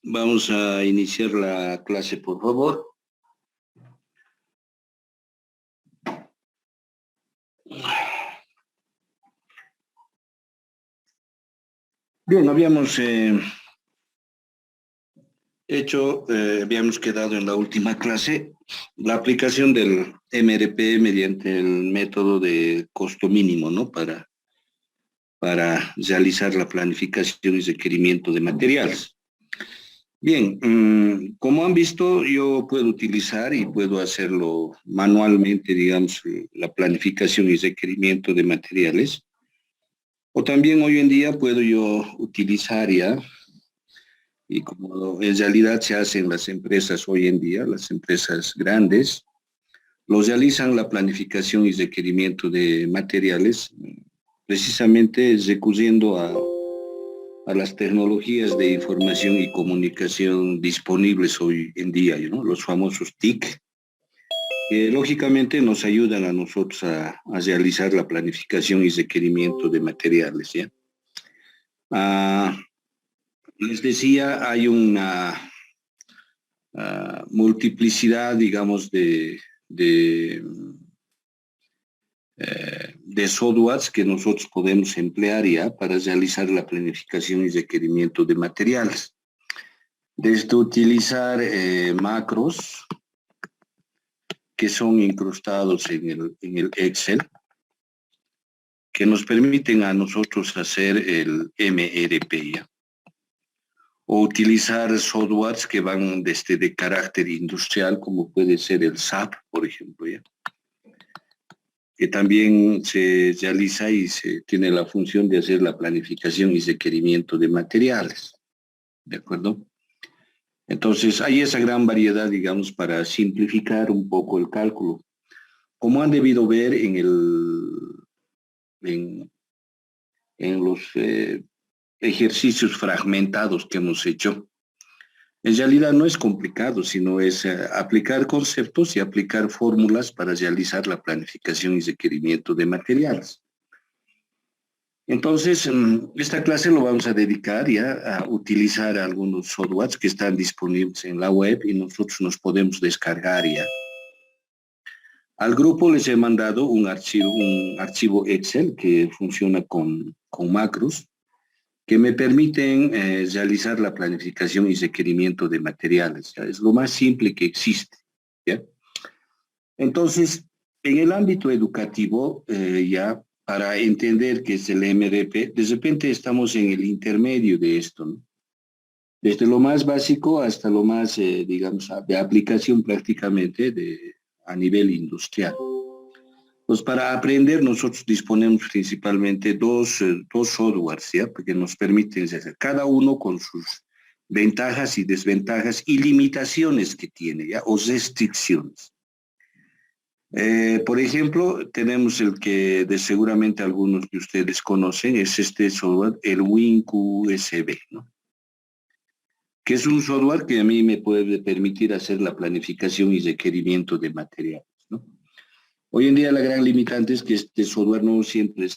Vamos a iniciar la clase, por favor. Bien, habíamos quedado en la última clase la aplicación del MRP mediante el método de costo mínimo, ¿no? Para realizar la planificación y requerimiento de materiales. Bien, como han visto, yo puedo utilizar y puedo hacerlo manualmente, digamos, la planificación y requerimiento de materiales. O también hoy en día puedo yo utilizar ya, y como en realidad se hace en las empresas hoy en día, las empresas grandes, los realizan la planificación y requerimiento de materiales, precisamente recurriendo a las tecnologías de información y comunicación disponibles hoy en día, ¿no? Los famosos TIC, que lógicamente nos ayudan a nosotros a realizar la planificación y requerimiento de materiales, ¿ya? Les decía, hay una multiplicidad, digamos, de softwares que nosotros podemos emplear ya para realizar la planificación y requerimiento de materiales. Desde utilizar macros que son incrustados en el Excel, que nos permiten a nosotros hacer el MRP, ¿ya? O utilizar softwares que van desde de carácter industrial, como puede ser el SAP, por ejemplo, ¿ya? Que también se realiza y se tiene la función de hacer la planificación y requerimiento de materiales, ¿de acuerdo? Entonces, hay esa gran variedad, digamos, para simplificar un poco el cálculo. Como han debido ver en los ejercicios fragmentados que hemos hecho, en realidad no es complicado, sino es aplicar conceptos y aplicar fórmulas para realizar la planificación y requerimiento de materiales. Entonces, esta clase lo vamos a dedicar ya a utilizar algunos softwares que están disponibles en la web y nosotros nos podemos descargar ya. Al grupo les he mandado un archivo Excel que funciona con macros que me permiten realizar la planificación y requerimiento de materiales. ¿Ya? Es lo más simple que existe, ¿ya? Entonces, en el ámbito educativo, ya para entender qué es el MRP, de repente estamos en el intermedio de esto, ¿no? Desde lo más básico hasta lo más, digamos, de aplicación prácticamente a nivel industrial. Pues para aprender nosotros disponemos principalmente dos softwares, ¿ya? Que nos permiten hacer cada uno con sus ventajas y desventajas y limitaciones que tiene, ¿ya? O restricciones. Por ejemplo, tenemos el que seguramente algunos de ustedes conocen, es este software, el WinQSB, ¿no? Que es un software que a mí me puede permitir hacer la planificación y requerimiento de materiales, ¿no? Hoy en día la gran limitante es que este software no siempre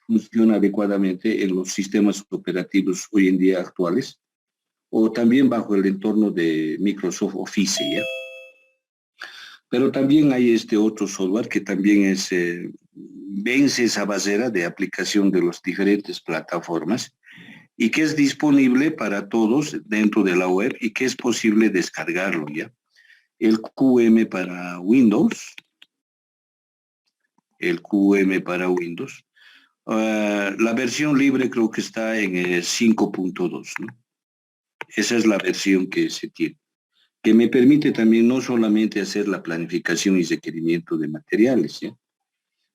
funciona adecuadamente en los sistemas operativos hoy en día actuales, o también bajo el entorno de Microsoft Office, ¿ya? Pero también hay este otro software que también vence esa barrera de aplicación de las diferentes plataformas y que es disponible para todos dentro de la web y que es posible descargarlo, ¿ya? El QM para Windows. La versión libre creo que está en 5.2, ¿no? Esa es la versión que se tiene, que me permite también no solamente hacer la planificación y requerimiento de materiales, ¿ya?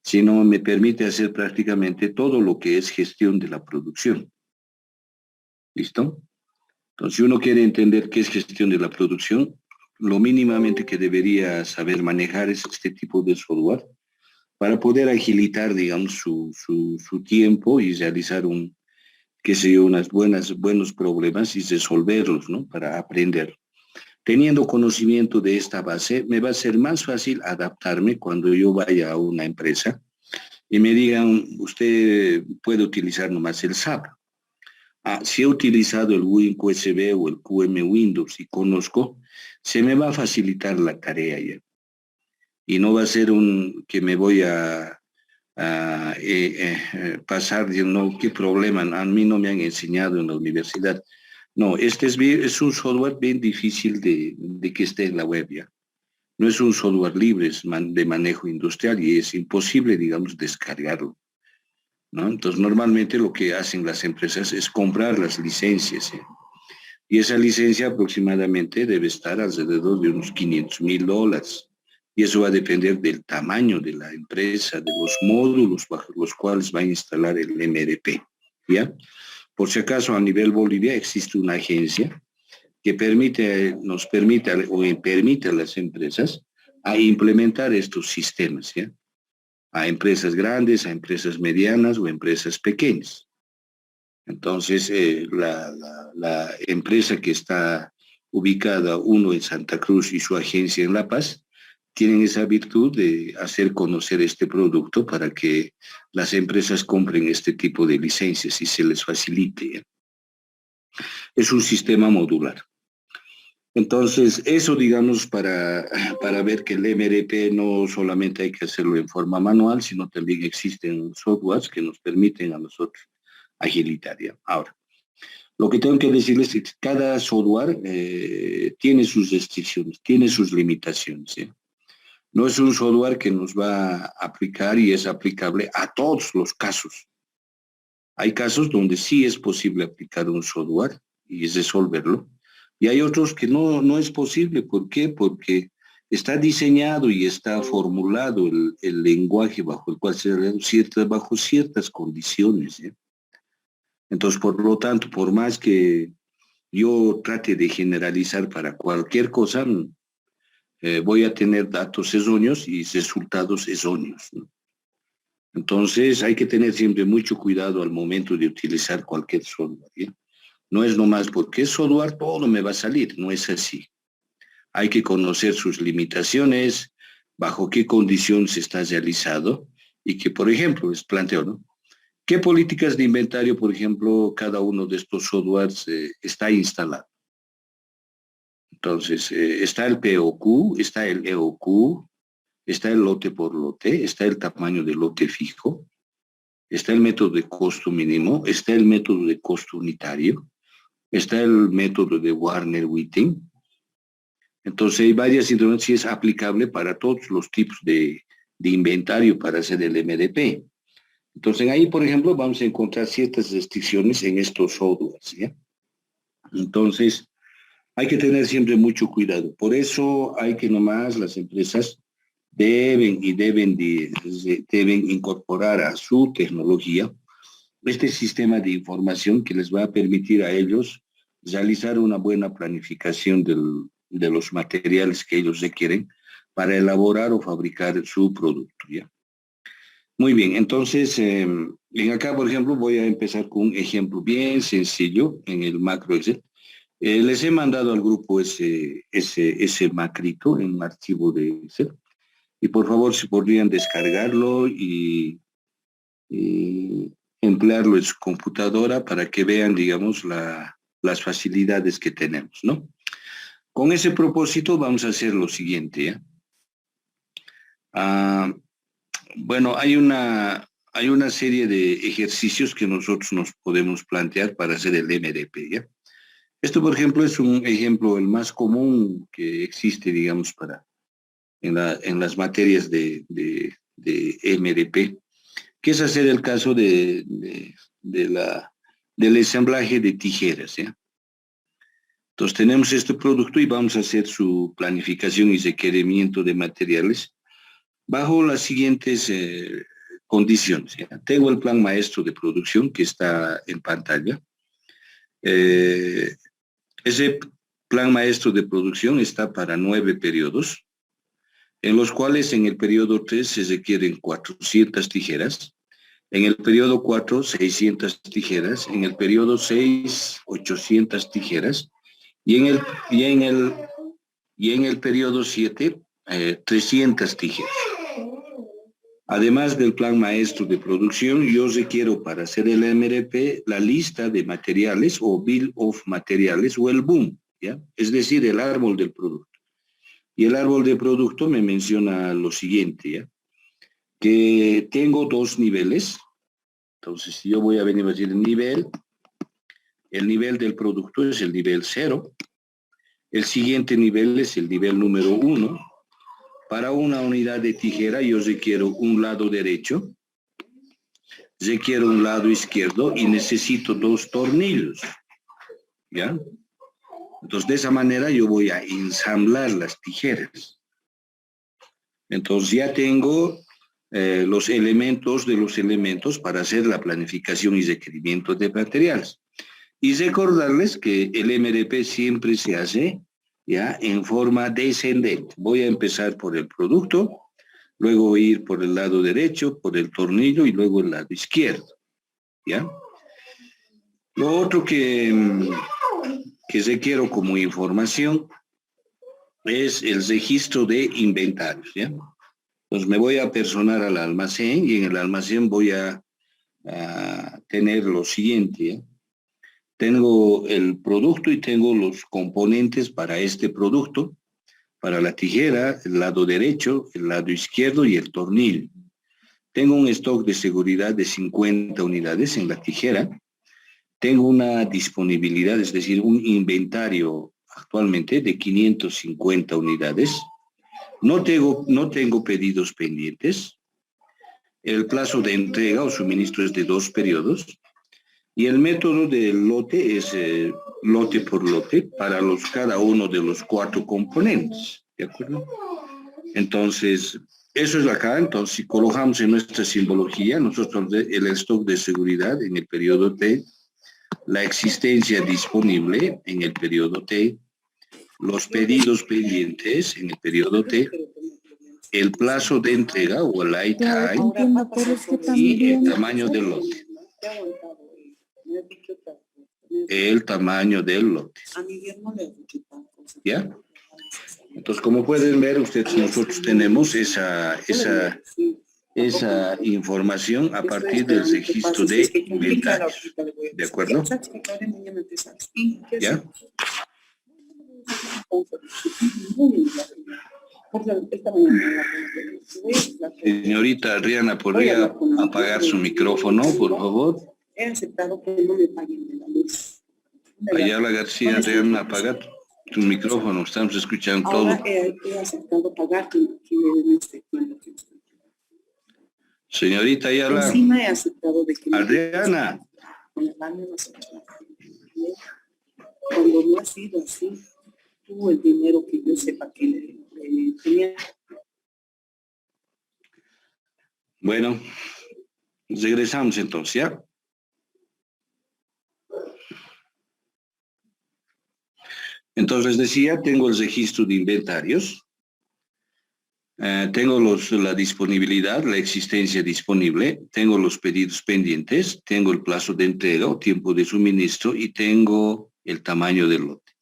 Sino me permite hacer prácticamente todo lo que es gestión de la producción. ¿Listo? Entonces, si uno quiere entender qué es gestión de la producción, lo mínimamente que debería saber manejar es este tipo de software para poder agilitar, digamos, su tiempo y realizar buenos problemas y resolverlos, ¿no? Para aprender. Teniendo conocimiento de esta base, me va a ser más fácil adaptarme cuando yo vaya a una empresa y me digan, usted puede utilizar nomás el SAP. si he utilizado el Win QSB o el QM Windows y conozco, se me va a facilitar la tarea ya. Y no va a ser que me voy a pasar, no, qué problema, a mí no me han enseñado en la universidad. No, este es un software bien difícil de que esté en la web ya. No es un software libre, es de manejo industrial y es imposible, digamos, descargarlo, ¿no? Entonces, normalmente lo que hacen las empresas es comprar las licencias, ¿eh? Y esa licencia aproximadamente debe estar alrededor de unos $500,000. Y eso va a depender del tamaño de la empresa, de los módulos bajo los cuales va a instalar el MRP, ¿ya? Por si acaso, a nivel Bolivia existe una agencia que nos permite o permite a las empresas a implementar estos sistemas, ¿ya? A empresas grandes, a empresas medianas o empresas pequeñas. Entonces, la empresa que está ubicada, uno en Santa Cruz y su agencia en La Paz, tienen esa virtud de hacer conocer este producto para que las empresas compren este tipo de licencias y se les facilite. Es un sistema modular. Entonces, eso digamos para ver que el MRP no solamente hay que hacerlo en forma manual, sino también existen softwares que nos permiten a nosotros agilitar. ¿Ya? Ahora, lo que tengo que decirles es que cada software tiene sus restricciones, tiene sus limitaciones. ¿Sí? No es un software que nos va a aplicar y es aplicable a todos los casos. Hay casos donde sí es posible aplicar un software y resolverlo. Y hay otros que no es posible. ¿Por qué? Porque está diseñado y está formulado el lenguaje bajo el cual se realiza bajo ciertas condiciones. ¿Eh? Entonces, por lo tanto, por más que yo trate de generalizar para cualquier cosa, voy a tener datos erróneos y resultados erróneos, ¿no? Entonces, hay que tener siempre mucho cuidado al momento de utilizar cualquier software, ¿sí? No es nomás porque es software, todo me va a salir, no es así. Hay que conocer sus limitaciones, bajo qué condiciones está realizado y que, por ejemplo, les planteo, ¿no? ¿Qué políticas de inventario, por ejemplo, cada uno de estos softwares está instalado? Entonces, está el POQ, está el EOQ, está el lote por lote, está el tamaño del lote fijo, está el método de costo mínimo, está el método de costo unitario, está el método de Warner-Whiting. Entonces hay varias intervenciones, si es aplicable para todos los tipos de inventario para hacer el MDP. Entonces ahí, por ejemplo, vamos a encontrar ciertas restricciones en estos softwares, ¿ya? Entonces hay que tener siempre mucho cuidado. Por eso hay que nomás las empresas deben incorporar a su tecnología este sistema de información que les va a permitir a ellos realizar una buena planificación de los materiales que ellos requieren para elaborar o fabricar su producto, ¿ya? Muy bien, entonces, en acá, por ejemplo, voy a empezar con un ejemplo bien sencillo en el macro Excel. Les he mandado al grupo ese macrito en un archivo de Excel. Y por favor, si podrían descargarlo y emplearlo en su computadora para que vean, digamos, las facilidades que tenemos, ¿no? Con ese propósito vamos a hacer lo siguiente, ¿ya? Bueno, hay una serie de ejercicios que nosotros nos podemos plantear para hacer el MDP, ¿ya? Esto, por ejemplo, es un ejemplo, el más común que existe, digamos, en las materias de MDP, que es hacer el caso del ensamblaje de tijeras, ¿ya? Entonces tenemos este producto y vamos a hacer su planificación y requerimiento de materiales bajo las siguientes condiciones, ¿ya? Tengo el plan maestro de producción que está en pantalla. Ese plan maestro de producción está para 9 periodos, en los cuales en el periodo 3 se requieren 400 tijeras, en el periodo 4, 600 tijeras, en el periodo 6, 800 tijeras, y en el periodo 7, 300 tijeras. Además del plan maestro de producción, yo requiero para hacer el MRP la lista de materiales o Bill of Materiales o el BOOM, ¿ya? Es decir, el árbol del producto. Y el árbol de producto me menciona lo siguiente, ¿ya? Que tengo dos niveles. Entonces, si yo voy a venir a decir el nivel del producto es el nivel 0. El siguiente nivel es el nivel número 1. Para una unidad de tijera yo requiero un lado derecho, requiero un lado izquierdo y necesito 2 tornillos, ¿ya? Entonces de esa manera yo voy a ensamblar las tijeras. Entonces ya tengo los elementos de los elementos para hacer la planificación y requerimiento de materiales. Y recordarles que el MRP siempre se hace ya en forma descendente. Voy a empezar por el producto, luego voy a ir por el lado derecho, por el tornillo y luego el lado izquierdo, ¿ya? Lo otro que requiero como información es el registro de inventarios, ¿ya? Entonces me voy a personar al almacén y en el almacén voy a tener lo siguiente, ¿ya? Tengo el producto y tengo los componentes para este producto, para la tijera, el lado derecho, el lado izquierdo y el tornillo. Tengo un stock de seguridad de 50 unidades en la tijera. Tengo una disponibilidad, es decir, un inventario actualmente de 550 unidades. No tengo pedidos pendientes. El plazo de entrega o suministro es de 2 periodos. Y el método del lote es lote por lote para cada uno de los 4 componentes, ¿de acuerdo? Entonces, eso es acá. Entonces, si colocamos en nuestra simbología, nosotros el stock de seguridad en el periodo T, la existencia disponible en el periodo T, los pedidos pendientes en el periodo T, el plazo de entrega o el light time y el tamaño del lote. El tamaño del lote. ¿Ya? Entonces, como pueden ver, nosotros tenemos esa información a partir del registro de inventarios. ¿De acuerdo? ¿Ya? Señorita Adriana, ¿podría apagar su micrófono, por favor? He aceptado que no me paguen de la luz. Ayala García, Adriana, apaga tu micrófono, estamos escuchando ahora todo. He aceptado pagar que en este tiempo. Señorita Ayala. Encima he aceptado de que Adriana. Cuando no ha sido así, tuvo el dinero que yo sepa que le tenía. Bueno, regresamos entonces, ¿ya? Entonces les decía, tengo el registro de inventarios, tengo la disponibilidad, la existencia disponible, tengo los pedidos pendientes, tengo el plazo de entrega o tiempo de suministro y tengo el tamaño del lote.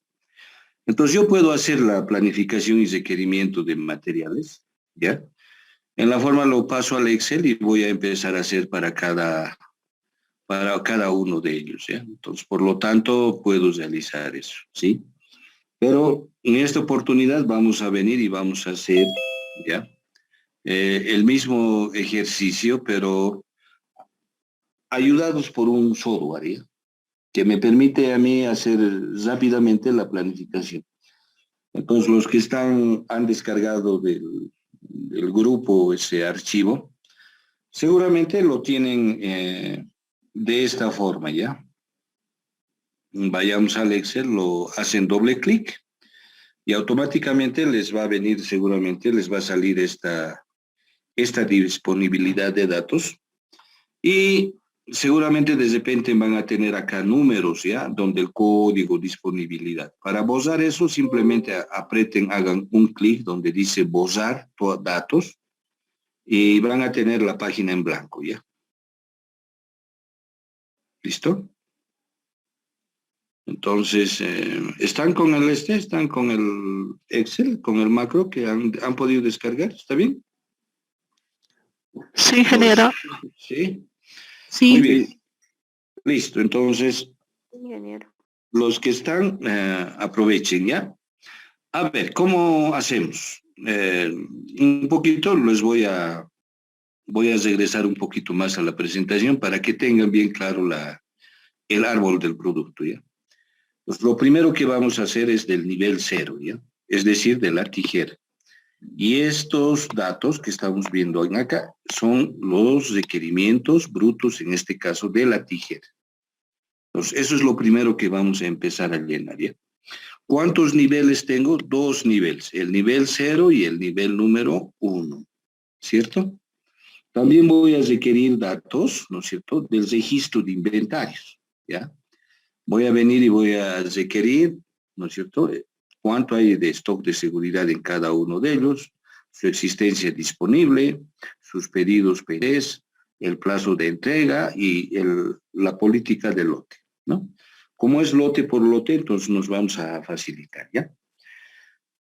Entonces yo puedo hacer la planificación y requerimiento de materiales, ¿ya? En la forma lo paso al Excel y voy a empezar a hacer para cada uno de ellos, ¿ya? Entonces, por lo tanto, puedo realizar eso, ¿sí? Pero en esta oportunidad vamos a venir y vamos a hacer, ¿ya? El mismo ejercicio, pero ayudados por un software, ¿ya? Que me permite a mí hacer rápidamente la planificación. Entonces, los que han descargado del grupo ese archivo, seguramente lo tienen de esta forma, ¿ya? Vayamos al Excel, lo hacen doble clic y automáticamente les va a venir, seguramente les va a salir esta disponibilidad de datos y seguramente de repente van a tener acá números, ¿ya? Donde el código disponibilidad. Para borrar eso, simplemente aprieten, hagan un clic donde dice borrar datos y van a tener la página en blanco, ¿ya? ¿Listo? Entonces, ¿están con están con el Excel, con el macro que han podido descargar? ¿Está bien? Sí, ingeniero. ¿Sí? Sí. Muy bien. Listo. Entonces, Ingeniero. los que están, aprovechen, ¿ya? A ver, ¿cómo hacemos? Un poquito les voy a regresar un poquito más a la presentación para que tengan bien claro el árbol del producto, ¿ya? Pues lo primero que vamos a hacer es del nivel cero, ¿ya? Es decir, de la tijera. Y estos datos que estamos viendo acá son los requerimientos brutos, en este caso, de la tijera. Entonces, eso es lo primero que vamos a empezar a llenar, ¿ya? ¿Cuántos niveles tengo? Dos niveles, el nivel 0 y el nivel número 1, ¿cierto? También voy a requerir datos, ¿no es cierto?, del registro de inventarios, ¿ya? Voy a venir y voy a requerir, ¿no es cierto?, cuánto hay de stock de seguridad en cada uno de ellos, su existencia disponible, sus pedidos PDs, el plazo de entrega y la política de lote, ¿no? Como es lote por lote, entonces nos vamos a facilitar, ¿ya?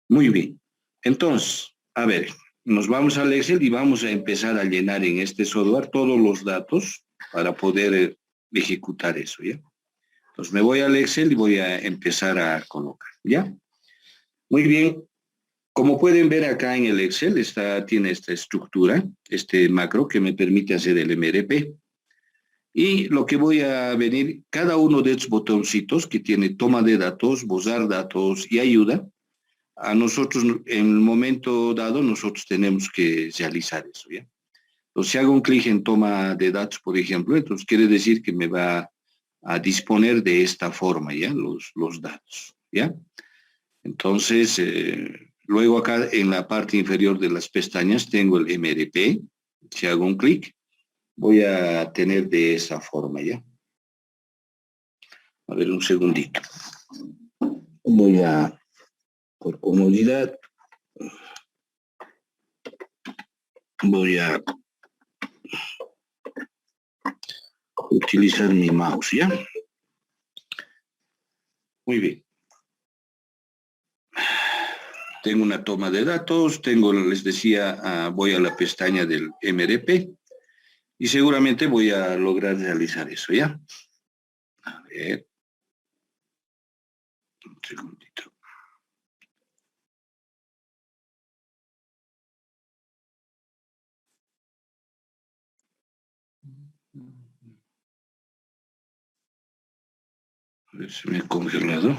Muy bien. Entonces, a ver, nos vamos al Excel y vamos a empezar a llenar en este software todos los datos para poder ejecutar eso, ¿ya? Entonces me voy al Excel y voy a empezar a colocar, ¿ya? Muy bien. Como pueden ver acá en el Excel, tiene esta estructura, este macro que me permite hacer el MRP. Y lo que voy a venir, cada uno de estos botoncitos que tiene toma de datos, borrar datos y ayuda, a nosotros en el momento dado nosotros tenemos que realizar eso, ¿ya? Entonces si hago un clic en toma de datos, por ejemplo, entonces quiere decir que me va a disponer de esta forma, ¿ya? Los datos, ¿ya? Entonces, luego acá en la parte inferior de las pestañas tengo el MRP. Si hago un clic, voy a tener de esa forma, ¿ya? A ver, un segundito. Voy a, por comodidad, voy a utilizar mi mouse, ¿ya? Muy bien. Tengo una toma de datos, les decía, voy a la pestaña del MRP y seguramente voy a lograr realizar eso, ¿ya? A ver. Un segundito. A ver si me he congelado.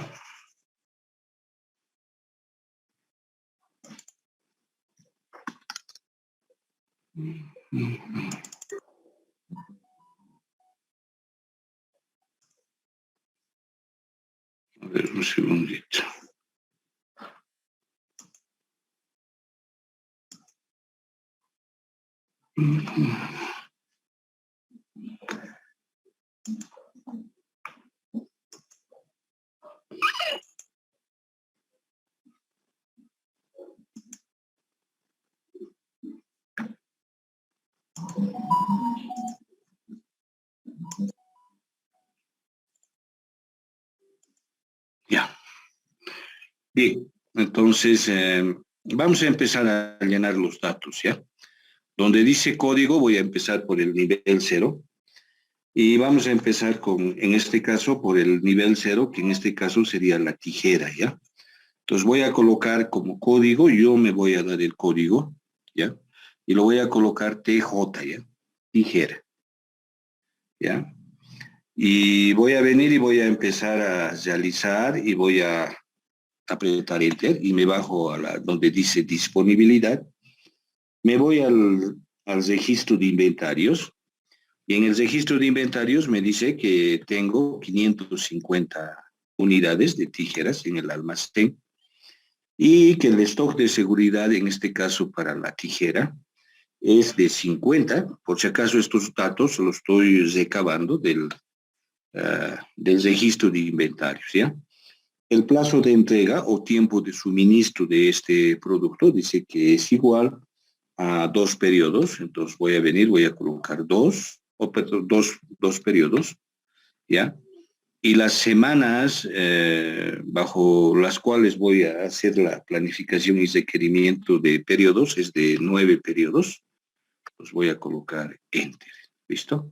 A ver, un segundito. Ya. Bien, entonces vamos a empezar a llenar los datos, ¿ya? Donde dice código voy a empezar por el nivel 0 y vamos a empezar en este caso, por el nivel 0, que en este caso sería la tijera, ¿ya? Entonces voy a colocar como código, yo me voy a dar el código, ¿ya? Y lo voy a colocar TJ, ¿ya? Tijera, ¿ya? Y voy a venir y voy a empezar a realizar y voy a apretar Enter y me bajo a donde dice disponibilidad. Me voy al registro de inventarios y en el registro de inventarios me dice que tengo 550 unidades de tijeras en el almacén y que el stock de seguridad, en este caso para la tijera, es de 50. Por si acaso estos datos los estoy recabando del registro de inventarios, ¿ya? El plazo de entrega o tiempo de suministro de este producto dice que es igual a 2 periodos. Entonces voy a venir, voy a colocar dos periodos, ¿ya? Y las semanas bajo las cuales voy a hacer la planificación y requerimiento de periodos es de 9 periodos. Pues voy a colocar Enter. ¿Listo?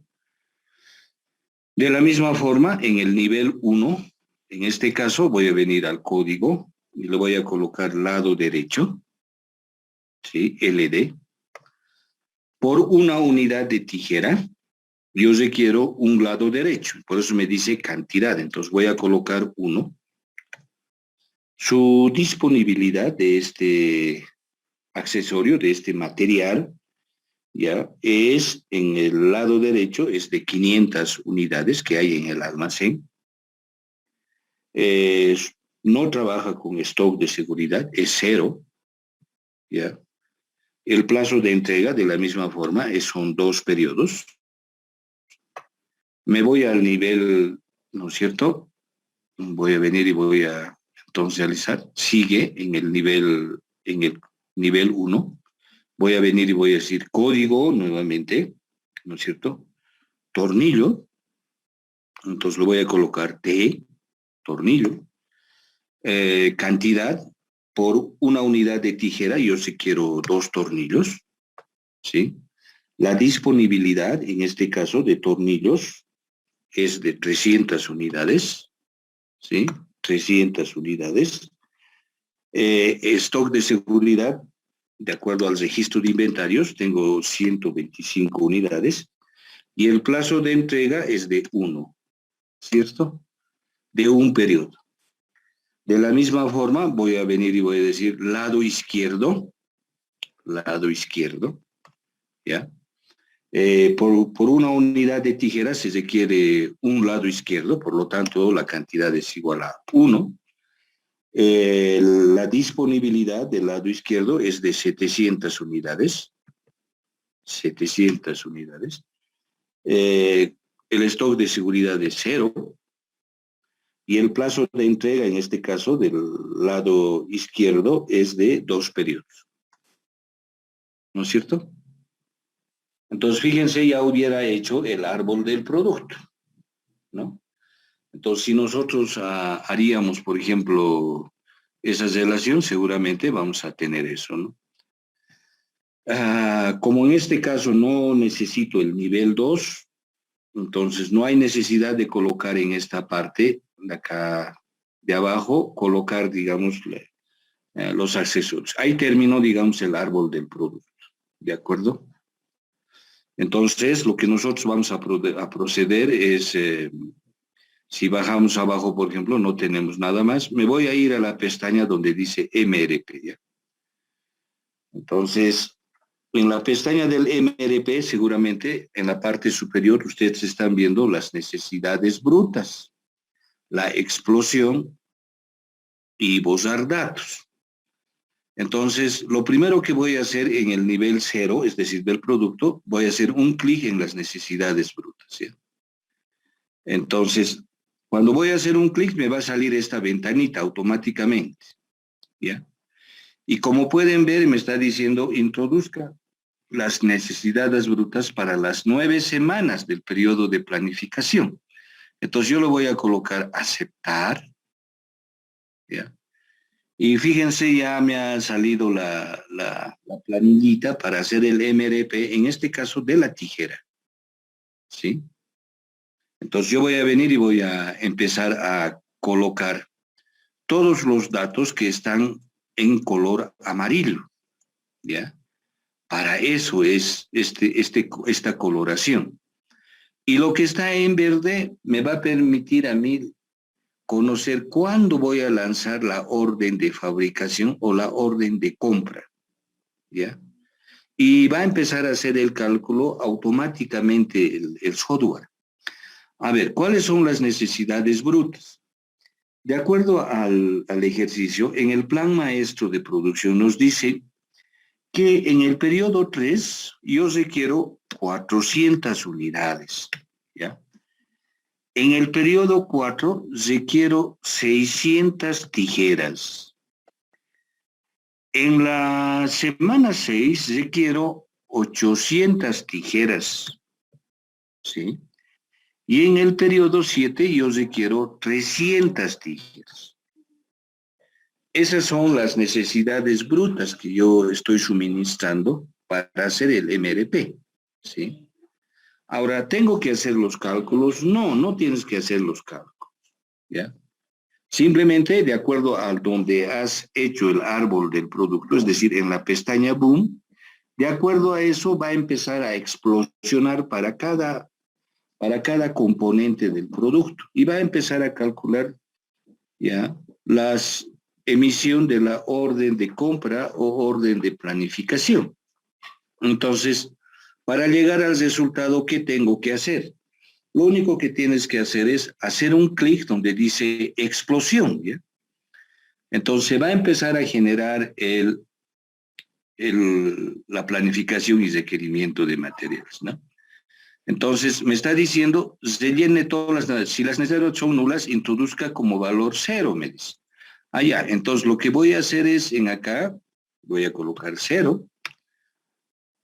De la misma forma, en el nivel 1, en este caso voy a venir al código y le voy a colocar lado derecho, ¿sí? LD. Por una unidad de tijera, yo requiero un lado derecho, por eso me dice cantidad, entonces voy a colocar 1. Su disponibilidad de este accesorio, de este material, ya es en el lado derecho, es de 500 unidades que hay en el almacén. No trabaja con stock de seguridad, es 0, ya. El plazo de entrega, de la misma forma, son 2 periodos. Me voy al nivel, ¿no es cierto? Voy a venir y voy a entonces realizar. Sigue en el nivel 1. Voy a venir y voy a decir código nuevamente, ¿no es cierto? Tornillo. Entonces lo voy a colocar T, tornillo. Cantidad por una unidad de tijera, yo sí quiero 2 tornillos, ¿sí? La disponibilidad, en este caso, de tornillos es de 300 unidades, ¿sí? 300 unidades. Stock de seguridad, de acuerdo al registro de inventarios, tengo 125 unidades y el plazo de entrega es de 1, ¿cierto? De un periodo. De la misma forma, voy a venir y voy a decir lado izquierdo, ¿ya? Por una unidad de tijeras se requiere un lado izquierdo, por lo tanto la cantidad es igual a 1. La disponibilidad del lado izquierdo es de 700 unidades. 700 unidades. El stock de seguridad es 0. Y el plazo de entrega, en este caso, del lado izquierdo, es de 2 periodos. ¿No es cierto? Entonces, fíjense, ya hubiera hecho el árbol del producto, ¿no? Entonces, si nosotros haríamos, por ejemplo, esa relación, seguramente vamos a tener eso, ¿no? Como en este caso no necesito el nivel 2, entonces no hay necesidad de colocar en esta parte de acá de abajo, colocar, digamos, los accesorios. Ahí terminó, digamos, el árbol del producto, ¿de acuerdo? Entonces, lo que nosotros vamos a proceder es, si bajamos abajo, por ejemplo, no tenemos nada más. Me voy a ir a la pestaña donde dice MRP, ¿ya? Entonces, en la pestaña del MRP, seguramente en la parte superior ustedes están viendo las necesidades brutas, la explosión y borrar datos. Entonces, lo primero que voy a hacer en el nivel 0, es decir, del producto, voy a hacer un clic en las necesidades brutas, ¿sí? Entonces, cuando voy a hacer un clic, me va a salir esta ventanita automáticamente, ¿ya? Y como pueden ver, me está diciendo, introduzca las necesidades brutas para las 9 semanas del periodo de planificación. Entonces yo le voy a colocar aceptar, ¿ya? Y fíjense, ya me ha salido la planillita para hacer el MRP, en este caso de la tijera, ¿sí? Entonces yo voy a venir y voy a empezar a colocar todos los datos que están en color amarillo, ¿ya? Para eso es esta coloración. Y lo que está en verde me va a permitir a mí conocer cuándo voy a lanzar la orden de fabricación o la orden de compra, ¿ya? Y va a empezar a hacer el cálculo automáticamente el software. A ver, ¿cuáles son las necesidades brutas? De acuerdo al ejercicio, en el plan maestro de producción nos dice que en el periodo 3 yo requiero 400 unidades, ¿ya? En el periodo 4 requiero 600 tijeras. En la semana 6 requiero 800 tijeras, ¿sí? Y en el periodo 7 yo requiero 300 tijeras. Esas son las necesidades brutas que yo estoy suministrando para hacer el MRP, ¿sí? Ahora, ¿tengo que hacer los cálculos? No, no tienes que hacer los cálculos, ¿ya? Simplemente, de acuerdo a donde has hecho el árbol del producto, es decir, en la pestaña Boom, de acuerdo a eso va a empezar a explosionar para cada componente del producto y va a empezar a calcular ya las emisión de la orden de compra o orden de planificación. Entonces, para llegar al resultado, ¿qué tengo que hacer? Lo único que tienes que hacer es hacer un clic donde dice explosión, ¿ya? Entonces va a empezar a generar la planificación y requerimiento de materiales, ¿no? Entonces me está diciendo, se llene todas las necesidades. Si las necesidades son nulas, introduzca como valor 0, me dice. Ah, ya, entonces lo que voy a hacer es en acá, voy a colocar 0.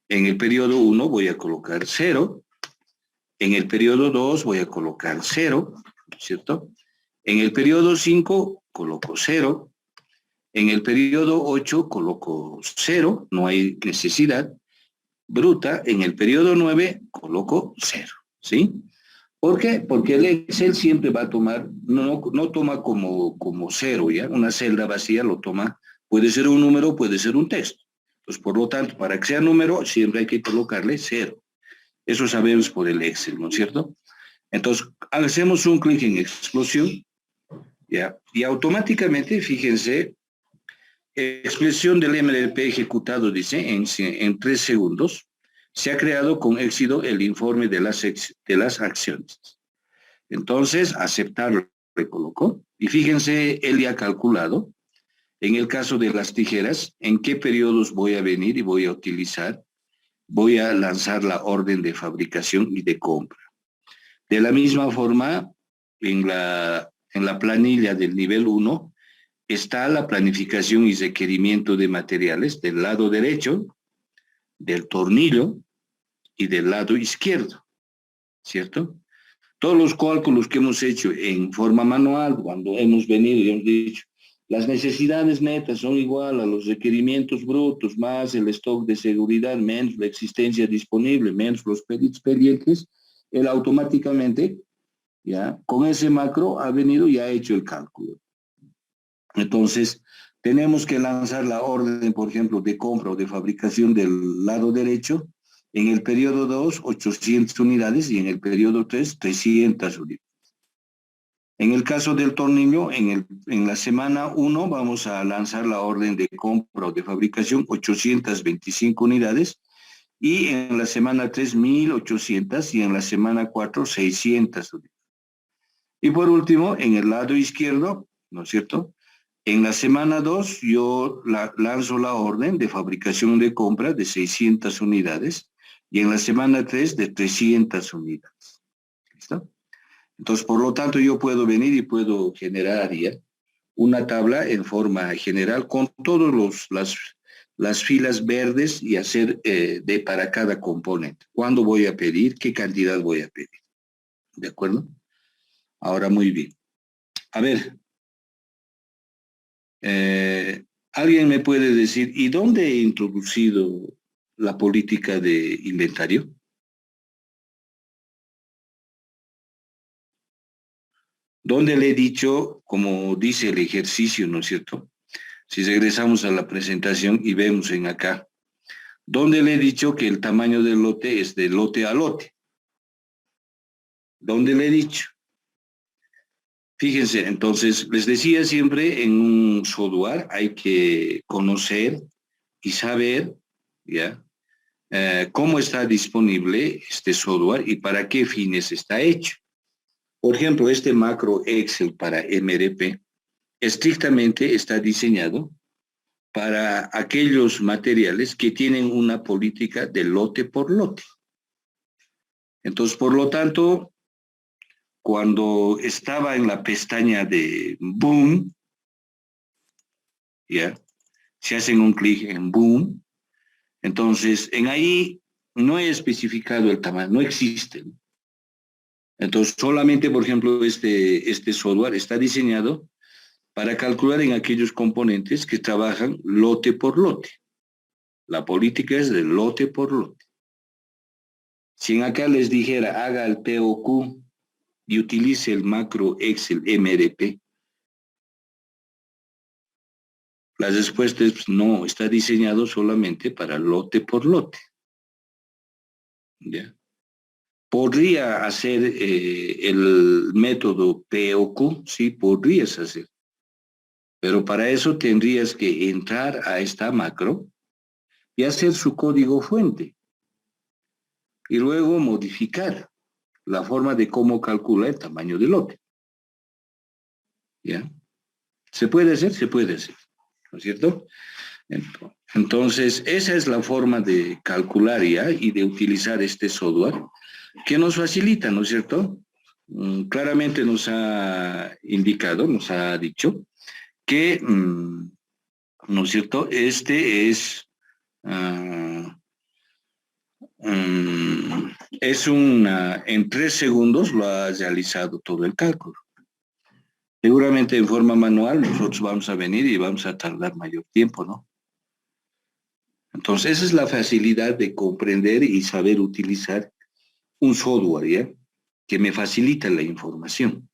En el periodo 1 voy a colocar 0. En el periodo 2 voy a colocar 0, ¿cierto? En el periodo 5 coloco 0. En el periodo 8 coloco 0, no hay necesidad. Bruta, en el periodo 9 coloco 0, ¿sí? ¿Por qué? Porque el Excel siempre va a tomar, no toma como 0, ¿ya? Una celda vacía lo toma, puede ser un número, puede ser un texto. Pues por lo tanto, para que sea número, siempre hay que colocarle 0. Eso sabemos por el Excel, ¿no es cierto? Entonces, hacemos un clic en explosión, ¿ya? Y automáticamente, fíjense, expresión del MRP ejecutado, dice, en 3 segundos, se ha creado con éxito el informe de las acciones. Entonces, aceptar, recolocó. Y fíjense, él ya ha calculado, en el caso de las tijeras, en qué periodos voy a venir y voy a utilizar, voy a lanzar la orden de fabricación y de compra. De la misma forma, en la planilla del nivel 1, está la planificación y requerimiento de materiales del lado derecho, del tornillo y del lado izquierdo, ¿cierto? Todos los cálculos que hemos hecho en forma manual, cuando hemos venido y hemos dicho, las necesidades netas son igual a los requerimientos brutos, más el stock de seguridad, menos la existencia disponible, menos los pedidos pendientes, él automáticamente, ya, con ese macro ha venido y ha hecho el cálculo. Entonces, tenemos que lanzar la orden, por ejemplo, de compra o de fabricación del lado derecho. En el periodo 2, 800 unidades y en el periodo 3, 300 unidades. En el caso del tornillo, en la semana 1 vamos a lanzar la orden de compra o de fabricación, 825 unidades. Y en la semana 3, 1800 y en la semana 4, 600 unidades. Y por último, en el lado izquierdo, ¿no es cierto? En la semana 2 yo lanzo la orden de fabricación de compra de 600 unidades y en la semana 3 de 300 unidades. ¿Listo? Entonces, por lo tanto, yo puedo venir y puedo generar ya una tabla en forma general con todas las filas verdes y hacer para cada componente. ¿Cuándo voy a pedir? ¿Qué cantidad voy a pedir? ¿De acuerdo? Ahora, muy bien. A ver. ¿Alguien me puede decir, ¿y dónde he introducido la política de inventario? ¿Dónde le he dicho, como dice el ejercicio, ¿no es cierto? Si regresamos a la presentación y vemos en acá, ¿dónde le he dicho que el tamaño del lote es de lote a lote? ¿Dónde le he dicho? Fíjense, entonces, les decía siempre, en un software hay que conocer y saber, ¿ya? Cómo está disponible este software y para qué fines está hecho. Por ejemplo, este macro Excel para MRP estrictamente está diseñado para aquellos materiales que tienen una política de lote por lote. Entonces, por lo tanto, cuando estaba en la pestaña de Boom, ¿ya? Si hacen un clic en Boom, entonces en ahí no he especificado el tamaño, no existe. Entonces, solamente, por ejemplo, este software está diseñado para calcular en aquellos componentes que trabajan lote por lote. La política es de lote por lote. Si en acá les dijera, haga el POQ y utilice el macro Excel MRP, la respuesta es no, está diseñado solamente para lote por lote. ¿Ya? Podría hacer el método POQ, sí, podrías hacer. Pero para eso tendrías que entrar a esta macro y hacer su código fuente. Y luego modificar la forma de cómo calcula el tamaño del lote. ¿Ya? ¿Se puede hacer? Se puede hacer. ¿No es cierto? Entonces, esa es la forma de calcular ya y de utilizar este software que nos facilita, ¿no es cierto? Claramente nos ha indicado, nos ha dicho que, ¿no es cierto? Este es, en 3 segundos lo ha realizado todo el cálculo. Seguramente en forma manual nosotros vamos a venir y vamos a tardar mayor tiempo, ¿no? Entonces, esa es la facilidad de comprender y saber utilizar un software, ¿ya? Que me facilita la información.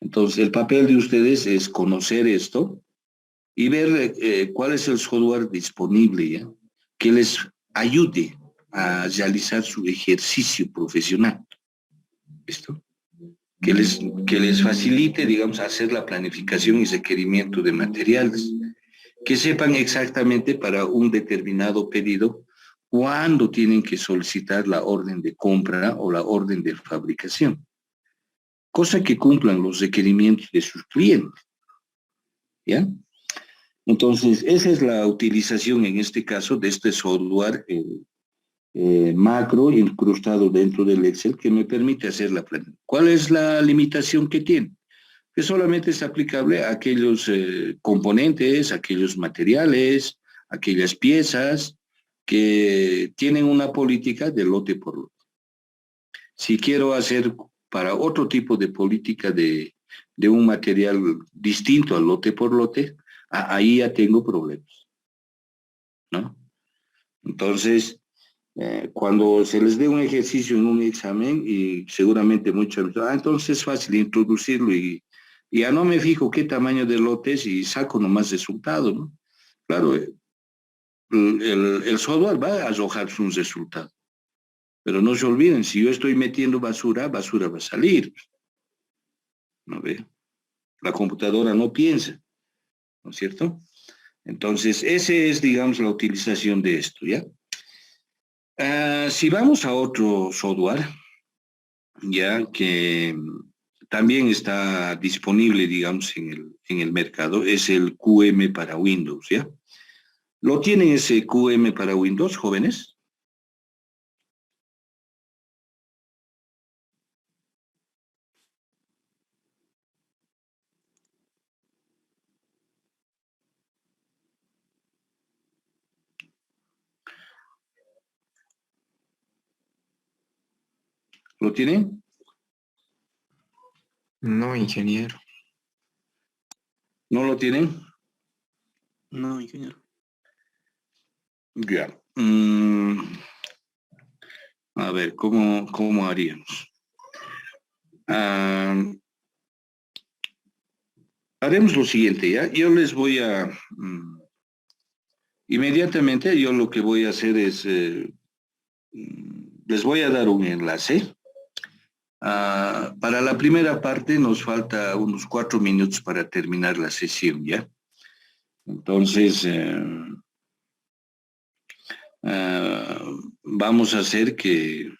Entonces, el papel de ustedes es conocer esto y ver cuál es el software disponible, ¿ya? Que les ayude a realizar su ejercicio profesional. ¿Listo? Que les facilite, digamos, hacer la planificación y requerimiento de materiales. Que sepan exactamente para un determinado pedido cuándo tienen que solicitar la orden de compra o la orden de fabricación. Cosa que cumplan los requerimientos de sus clientes. ¿Ya? Entonces, esa es la utilización en este caso de este software macro incrustado dentro del Excel que me permite hacer la planificación. ¿Cuál es la limitación que tiene? Que solamente es aplicable a aquellos componentes, aquellos materiales, aquellas piezas que tienen una política de lote por lote. Si quiero hacer para otro tipo de política de un material distinto al lote por lote, ahí ya tengo problemas, ¿no? Entonces, cuando se les dé un ejercicio en un examen y seguramente muchos, entonces es fácil introducirlo y ya no me fijo qué tamaño de lote es y saco nomás resultado, ¿no? Claro, el software va a arrojar un resultado, pero no se olviden, si yo estoy metiendo basura, basura va a salir, ¿no ve? La computadora no piensa, ¿no es cierto? Entonces, ese es, digamos, la utilización de esto, ¿ya? Si vamos a otro software, ya que también está disponible, digamos, en el mercado, es el QM para Windows, ¿ya? ¿Lo tienen ese QM para Windows, jóvenes? ¿Lo tienen? No, ingeniero. ¿No lo tienen? No, ingeniero. Ya. A ver, ¿cómo haríamos? Haremos lo siguiente, ¿ya? Yo les voy a... inmediatamente yo lo que voy a hacer es... les voy a dar un enlace. Para la primera parte nos falta unos 4 minutos para terminar la sesión, ¿ya? Entonces, vamos a hacer que...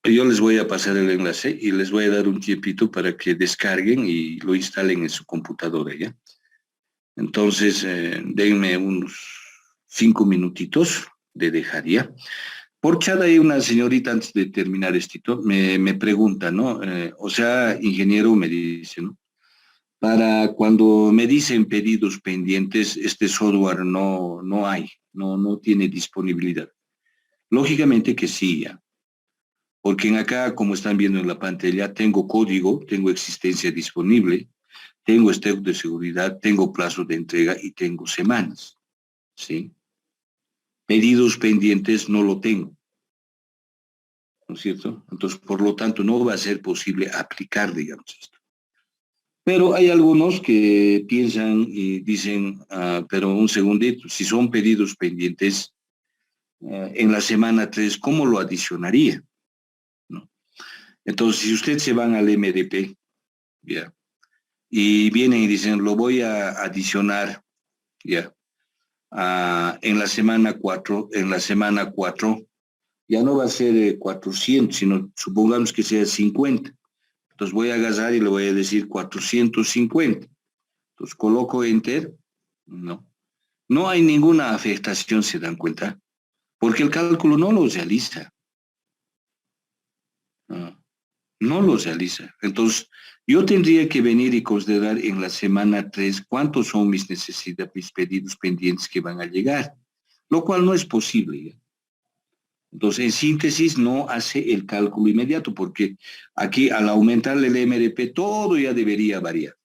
yo les voy a pasar el enlace y les voy a dar un tiempito para que descarguen y lo instalen en su computadora, ¿ya? Entonces, denme unos 5 minutitos de dejar, ¿ya? Por chat hay una señorita antes de terminar esto, me pregunta, ¿no? O sea, ingeniero me dice, ¿no? Para cuando me dicen pedidos pendientes, este software no hay, no tiene disponibilidad. Lógicamente que sí, ya. Porque en acá, como están viendo en la pantalla, tengo código, tengo existencia disponible, tengo stock de seguridad, tengo plazo de entrega y tengo semanas, ¿sí? Pedidos pendientes no lo tengo, ¿no es cierto? Entonces, por lo tanto, no va a ser posible aplicar, digamos, esto. Pero hay algunos que piensan y dicen, pero un segundito, si son pedidos pendientes en la semana 3, ¿cómo lo adicionaría? ¿No? Entonces, si ustedes se van al MDP, ¿ya? Y vienen y dicen, lo voy a adicionar, ¿ya? En la semana 4, ya no va a ser 400, sino supongamos que sea 50. Entonces voy a agarrar y le voy a decir 450. Entonces coloco Enter, no. No hay ninguna afectación, ¿se dan cuenta? Porque el cálculo no lo realiza. No, no lo realiza. Entonces, yo tendría que venir y considerar en la semana 3 cuántos son mis necesidades, mis pedidos pendientes que van a llegar, lo cual no es posible. ¿Ya? Entonces, en síntesis, no hace el cálculo inmediato, porque aquí al aumentar el MRP, todo ya debería variar.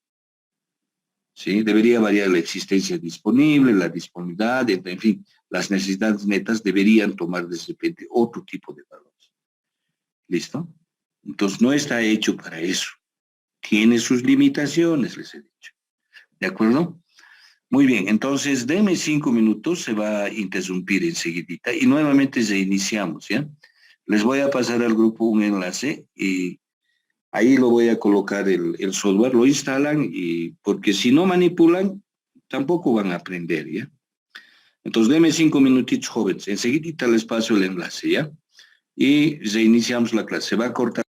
¿Sí? Debería variar la existencia disponible, la disponibilidad, en fin, las necesidades netas deberían tomar de repente otro tipo de valores. ¿Listo? Entonces, no está hecho para eso. Tiene sus limitaciones, les he dicho. ¿De acuerdo? Muy bien, entonces denme 5 minutos, se va a interrumpir enseguidita y nuevamente reiniciamos, ¿ya? Les voy a pasar al grupo un enlace y ahí lo voy a colocar el software, lo instalan y porque si no manipulan, tampoco van a aprender, ¿ya? Entonces denme 5 minutitos, jóvenes, enseguidita les paso el enlace, ¿ya? Y reiniciamos la clase, se va a cortar.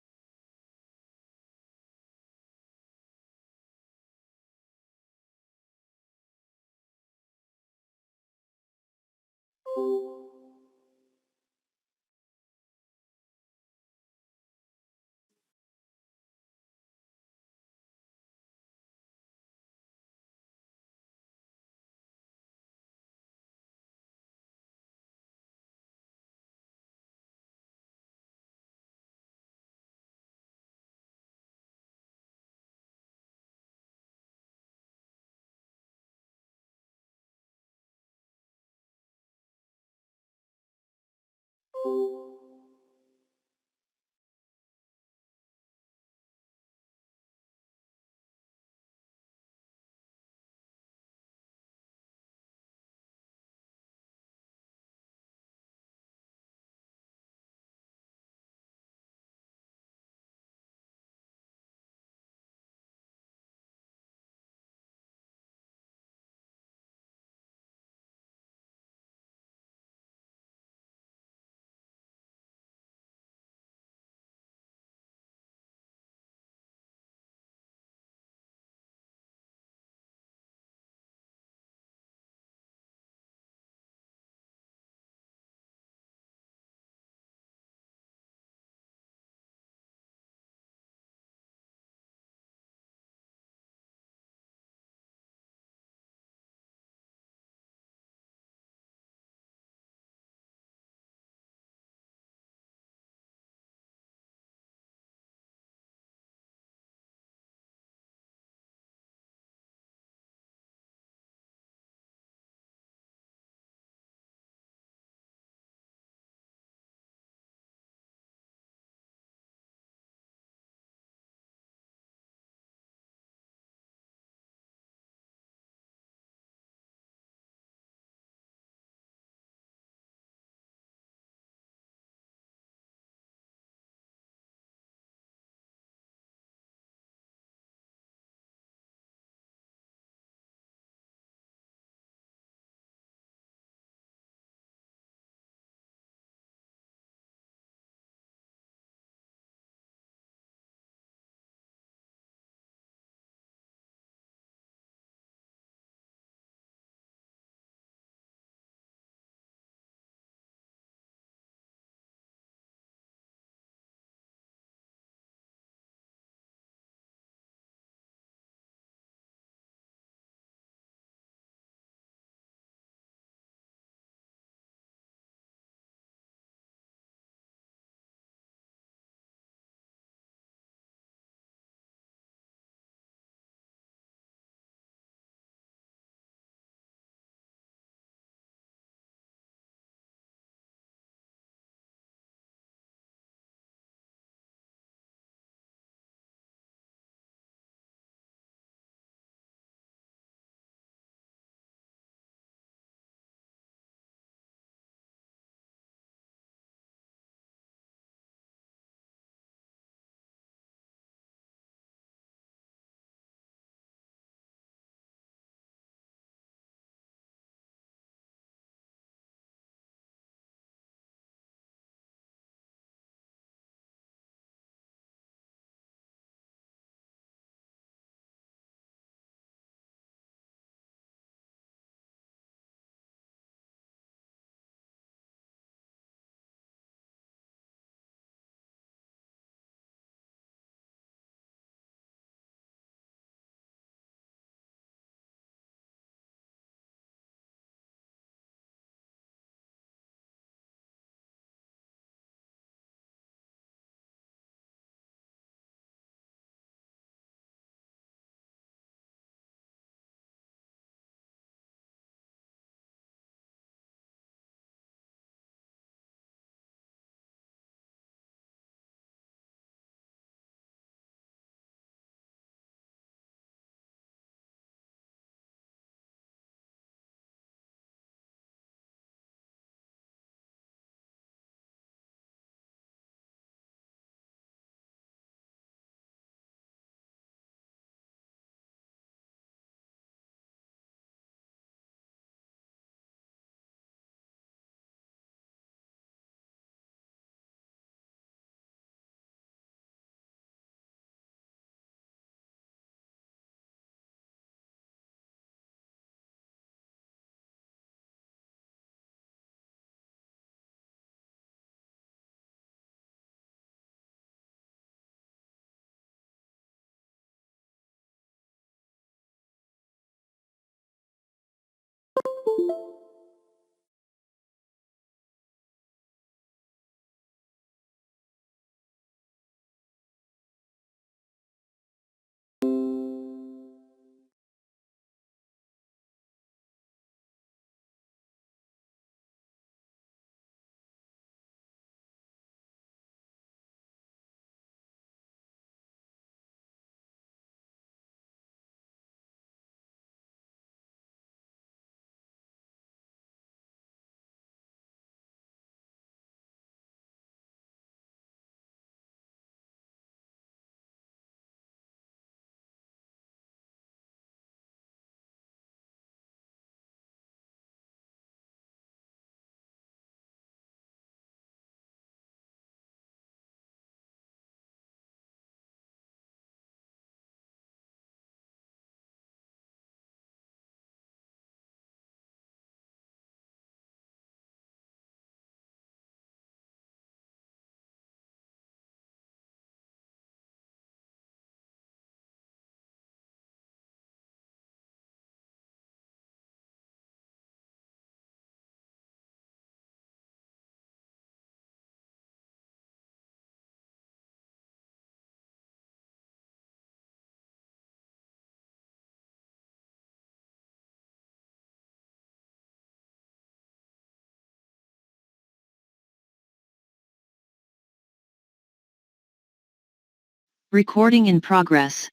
Recording in progress.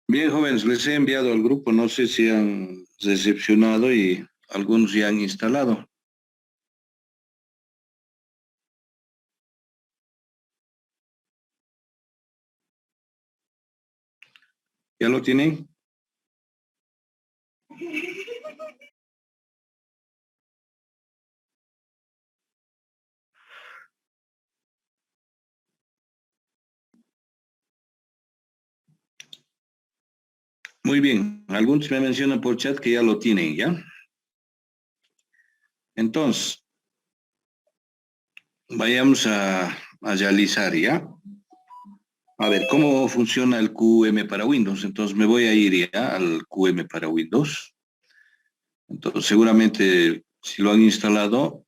Bien, jóvenes, les he enviado al grupo, no sé si han recepcionado y algunos ya han instalado. ¿Ya lo tienen? Muy bien, algunos me mencionan por chat que ya lo tienen, ¿ya? Entonces, vayamos a realizar, ¿ya? A ver, ¿cómo funciona el QM para Windows? Entonces, me voy a ir ya al QM para Windows. Entonces, seguramente, si lo han instalado,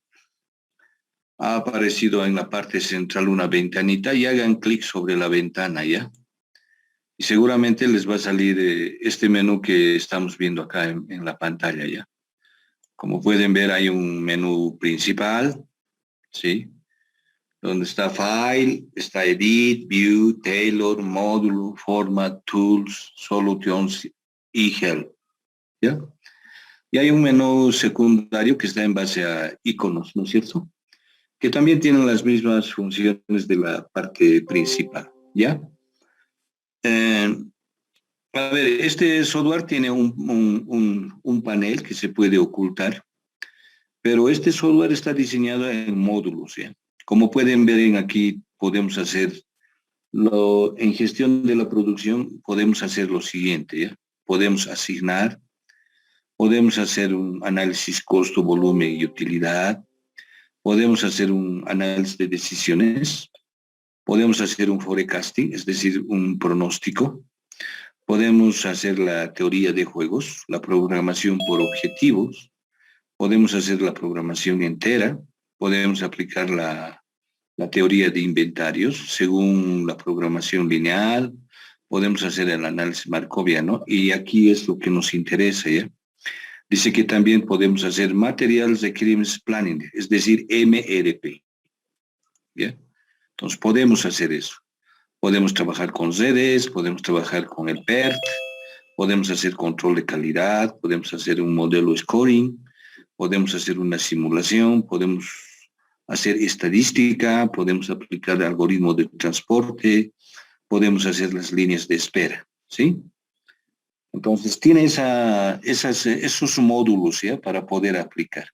ha aparecido en la parte central una ventanita y hagan clic sobre la ventana, ¿ya? Y seguramente les va a salir este menú que estamos viendo acá en la pantalla, ¿ya? Como pueden ver, hay un menú principal, ¿sí? Donde está File, está Edit, View, Tailor, Módulo, Format, Tools, Solutions y Help, ¿ya? Y hay un menú secundario que está en base a iconos, ¿no es cierto? Que también tienen las mismas funciones de la parte principal, ¿ya? Eh, a ver, este software tiene un panel que se puede ocultar, pero este software está diseñado en módulos, ¿ya? Como pueden ver aquí, podemos hacer en gestión de la producción, podemos hacer lo siguiente, ¿ya? Podemos asignar, podemos hacer un análisis costo, volumen y utilidad, podemos hacer un análisis de decisiones, podemos hacer un forecasting, es decir, un pronóstico, podemos hacer la teoría de juegos, la programación por objetivos, podemos hacer la programación entera, podemos aplicar la teoría de inventarios según la programación lineal, podemos hacer el análisis markoviano y aquí es lo que nos interesa, ¿ya? Dice que también podemos hacer Materials Requirements Planning, es decir, MRP, ¿ya? Entonces podemos hacer eso. Podemos trabajar con redes, podemos trabajar con el PERT, podemos hacer control de calidad, podemos hacer un modelo scoring, podemos hacer una simulación, podemos hacer estadística, podemos aplicar algoritmos de transporte, podemos hacer las líneas de espera, ¿sí? Entonces tiene esos módulos, ¿ya? Para poder aplicar.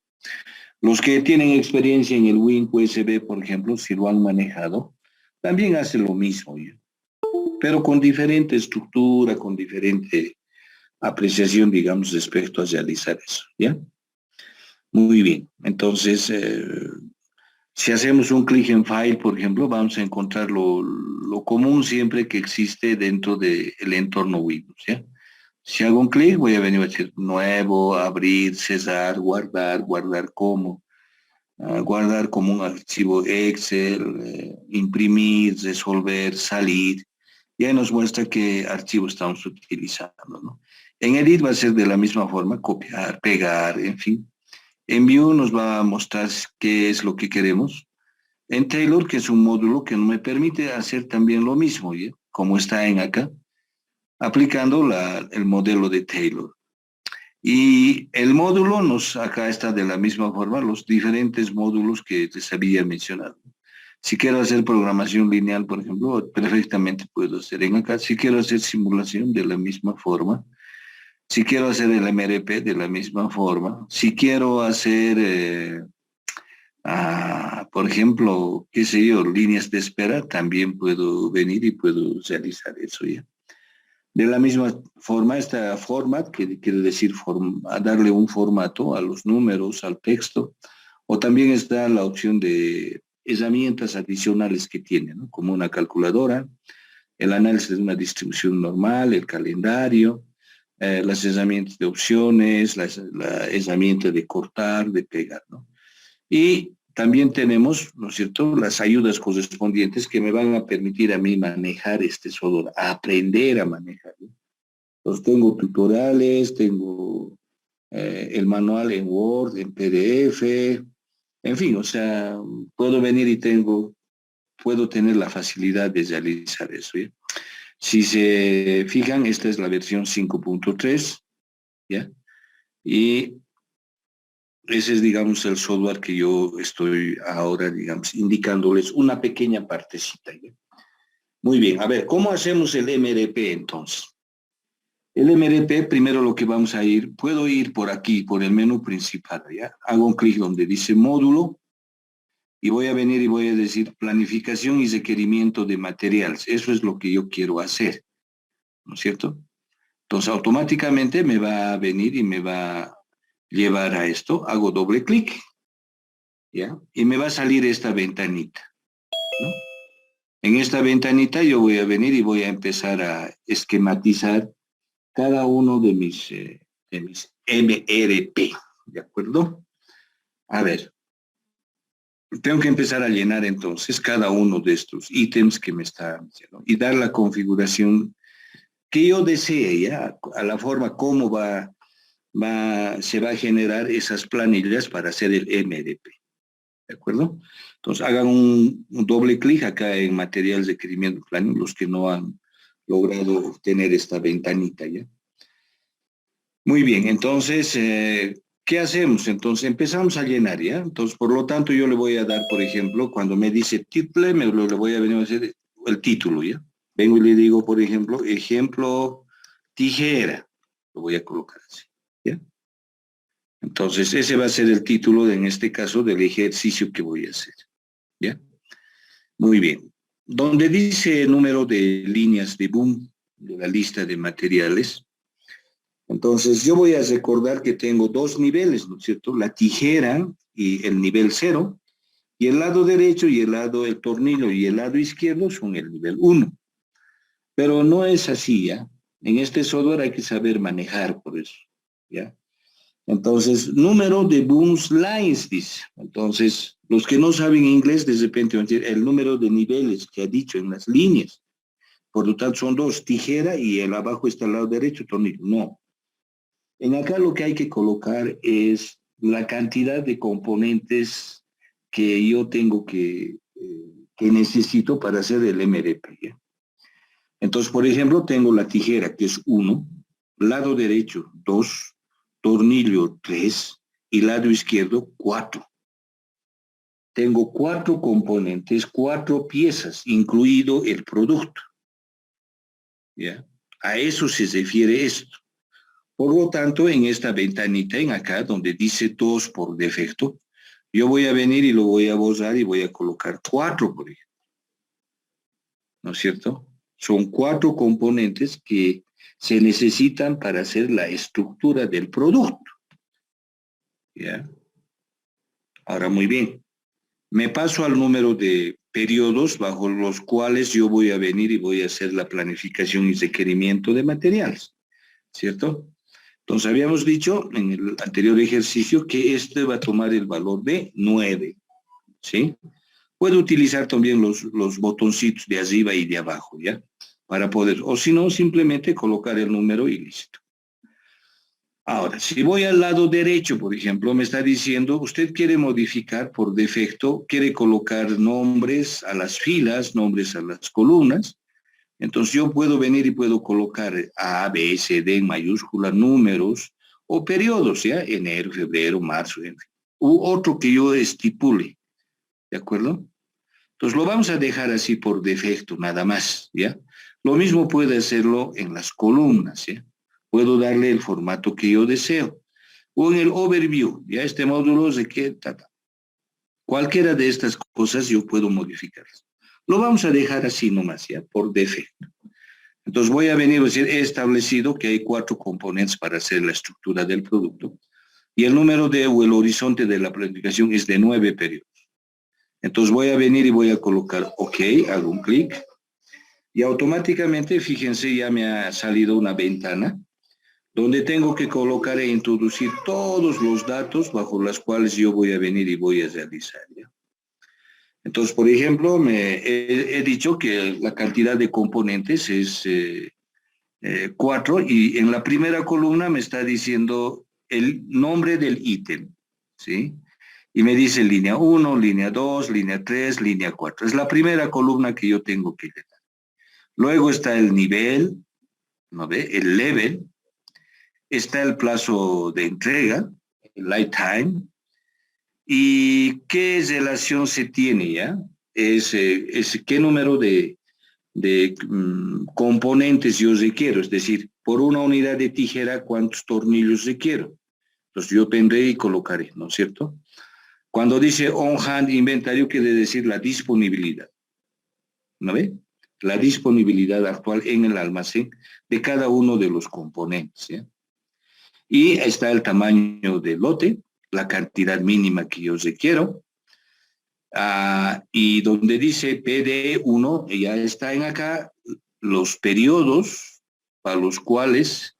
Los que tienen experiencia en el WinUSB, por ejemplo, si lo han manejado, también hace lo mismo, ¿ya? Pero con diferente estructura, con diferente apreciación, digamos, respecto a realizar eso, ¿ya? Muy bien, entonces, si hacemos un clic en File, por ejemplo, vamos a encontrar lo común siempre que existe dentro del entorno Windows, ¿ya? Si hago un clic, voy a venir a decir Nuevo, Abrir, Cesar, Guardar, guardar como un archivo Excel, imprimir, resolver, salir. Y ahí nos muestra qué archivo estamos utilizando, ¿no? En Edit va a ser de la misma forma, copiar, pegar, en fin. En View nos va a mostrar qué es lo que queremos. En Tailor, que es un módulo que me permite hacer también lo mismo, ¿ya? Como está en acá. aplicando el modelo de Taylor. Y el módulo acá está de la misma forma, los diferentes módulos que les había mencionado. Si quiero hacer programación lineal, por ejemplo, perfectamente puedo hacer en acá. Si quiero hacer simulación, de la misma forma. Si quiero hacer el MRP, de la misma forma. Si quiero hacer, por ejemplo, qué sé yo, líneas de espera, también puedo venir y puedo realizar eso ya. De la misma forma, esta format, que quiere decir darle un formato a los números, al texto, o también está la opción de herramientas adicionales que tiene, ¿no? Como una calculadora, el análisis de una distribución normal, el calendario, las herramientas de opciones, la herramienta de cortar, de pegar, ¿no? Y también tenemos, ¿no es cierto?, las ayudas correspondientes que me van a permitir a mí manejar este software, a aprender a manejarlo. Entonces tengo tutoriales, tengo el manual en Word, en PDF, en fin, o sea, puedo venir y puedo tener la facilidad de realizar eso, ¿ya? Si se fijan, esta es la versión 5.3, ¿ya? Y ese es, digamos, el software que yo estoy ahora, digamos, indicándoles una pequeña partecita, ¿ya? Muy bien, a ver, ¿cómo hacemos el MRP entonces? El MRP, primero lo que vamos a ir, puedo ir por aquí, por el menú principal, ¿ya? Hago un clic donde dice módulo y voy a venir y voy a decir planificación y requerimiento de materiales. Eso es lo que yo quiero hacer, ¿no es cierto? Entonces, automáticamente me va a venir y me va a llevar a esto. Hago doble clic, ¿ya? Y me va a salir esta ventanita, ¿no? En esta ventanita yo voy a venir y voy a empezar a esquematizar cada uno de mis MRP, ¿de acuerdo? A ver, tengo que empezar a llenar entonces cada uno de estos ítems que me está diciendo y dar la configuración que yo desee, ya, a la forma como se va a generar esas planillas para hacer el MRP, ¿de acuerdo? Entonces hagan un doble clic acá en materiales de requerimiento planning, los que no han logrado tener esta ventanita, ¿ya? Muy bien, entonces, ¿qué hacemos? Entonces empezamos a llenar, ¿ya? Entonces, por lo tanto, yo le voy a dar, por ejemplo, cuando me dice título, le voy a venir a hacer el título, ¿ya? Vengo y le digo, por ejemplo, ejemplo tijera. Lo voy a colocar así, ¿ya? Entonces, ese va a ser el título, en este caso, del ejercicio que voy a hacer, ¿ya? Muy bien. Donde dice el número de líneas de boom de la lista de materiales, entonces yo voy a recordar que tengo dos niveles, ¿no es cierto? La tijera y el nivel 0, y el lado derecho y el tornillo y el lado izquierdo son el nivel 1. Pero no es así, ¿ya? En este software hay que saber manejar por eso, ¿ya? Entonces, número de booms lines, dice. Entonces, los que no saben inglés, de repente van a decir el número de niveles que ha dicho en las líneas. Por lo tanto, son dos, tijera y el abajo está al lado derecho, tornillo. No. En acá lo que hay que colocar es la cantidad de componentes que yo tengo que necesito para hacer el MRP, ¿ya? Entonces, por ejemplo, tengo la tijera, que es 1, lado derecho 2, tornillo 3 y lado izquierdo 4. Tengo 4 componentes, 4 piezas, incluido el producto, ¿ya? A eso se refiere esto. Por lo tanto, en esta ventanita, en acá, donde dice 2 por defecto, yo voy a venir y lo voy a borrar y voy a colocar 4, por ejemplo. ¿No es cierto? Son 4 componentes que se necesitan para hacer la estructura del producto, ¿ya? Ahora, muy bien. Me paso al número de periodos bajo los cuales yo voy a venir y voy a hacer la planificación y requerimiento de materiales, ¿cierto? Entonces, habíamos dicho en el anterior ejercicio que este va a tomar el valor de 9, ¿sí? Puedo utilizar también los botoncitos de arriba y de abajo, ¿ya? Para poder, o si no, simplemente colocar el número y listo. Ahora, si voy al lado derecho, por ejemplo, me está diciendo, usted quiere modificar por defecto, quiere colocar nombres a las filas, nombres a las columnas. Entonces yo puedo venir y puedo colocar A, B, C, D en mayúscula, números o periodos, ¿ya? Enero, febrero, marzo, en fin. U otro que yo estipule, ¿de acuerdo? Entonces lo vamos a dejar así por defecto, nada más, ¿ya? Lo mismo puede hacerlo en las columnas, ¿ya? Puedo darle el formato que yo deseo. O en el overview, ¿ya? Este módulo es de qué, cualquiera de estas cosas yo puedo modificarlas. Lo vamos a dejar así nomás, ¿ya? Por defecto. Entonces voy a venir a decir, he establecido que hay 4 componentes para hacer la estructura del producto y el número o el horizonte de la planificación es de 9 periodos. Entonces voy a venir y voy a colocar OK, hago un clic y automáticamente, fíjense, ya me ha salido una ventana donde tengo que colocar e introducir todos los datos bajo los cuales yo voy a venir y voy a realizar, ¿ya? Entonces, por ejemplo, he dicho que la cantidad de componentes es 4 y en la primera columna me está diciendo el nombre del ítem, ¿sí? Y me dice línea 1, línea 2, línea 3, línea 4. Es la primera columna que yo tengo que llenar. Luego está el nivel, ¿no ve? El level, está el plazo de entrega, el lifetime, y qué relación se tiene, ¿ya? Es qué número de componentes yo requiero, es decir, por una unidad de tijera, ¿cuántos tornillos requiero? Entonces yo tendré y colocaré, ¿no es cierto? Cuando dice on-hand inventario, quiere decir la disponibilidad, ¿no ve? La disponibilidad actual en el almacén de cada uno de los componentes, ¿ya? Y está el tamaño del lote, la cantidad mínima que yo requiero, y donde dice PD1, ya está en acá los periodos para los cuales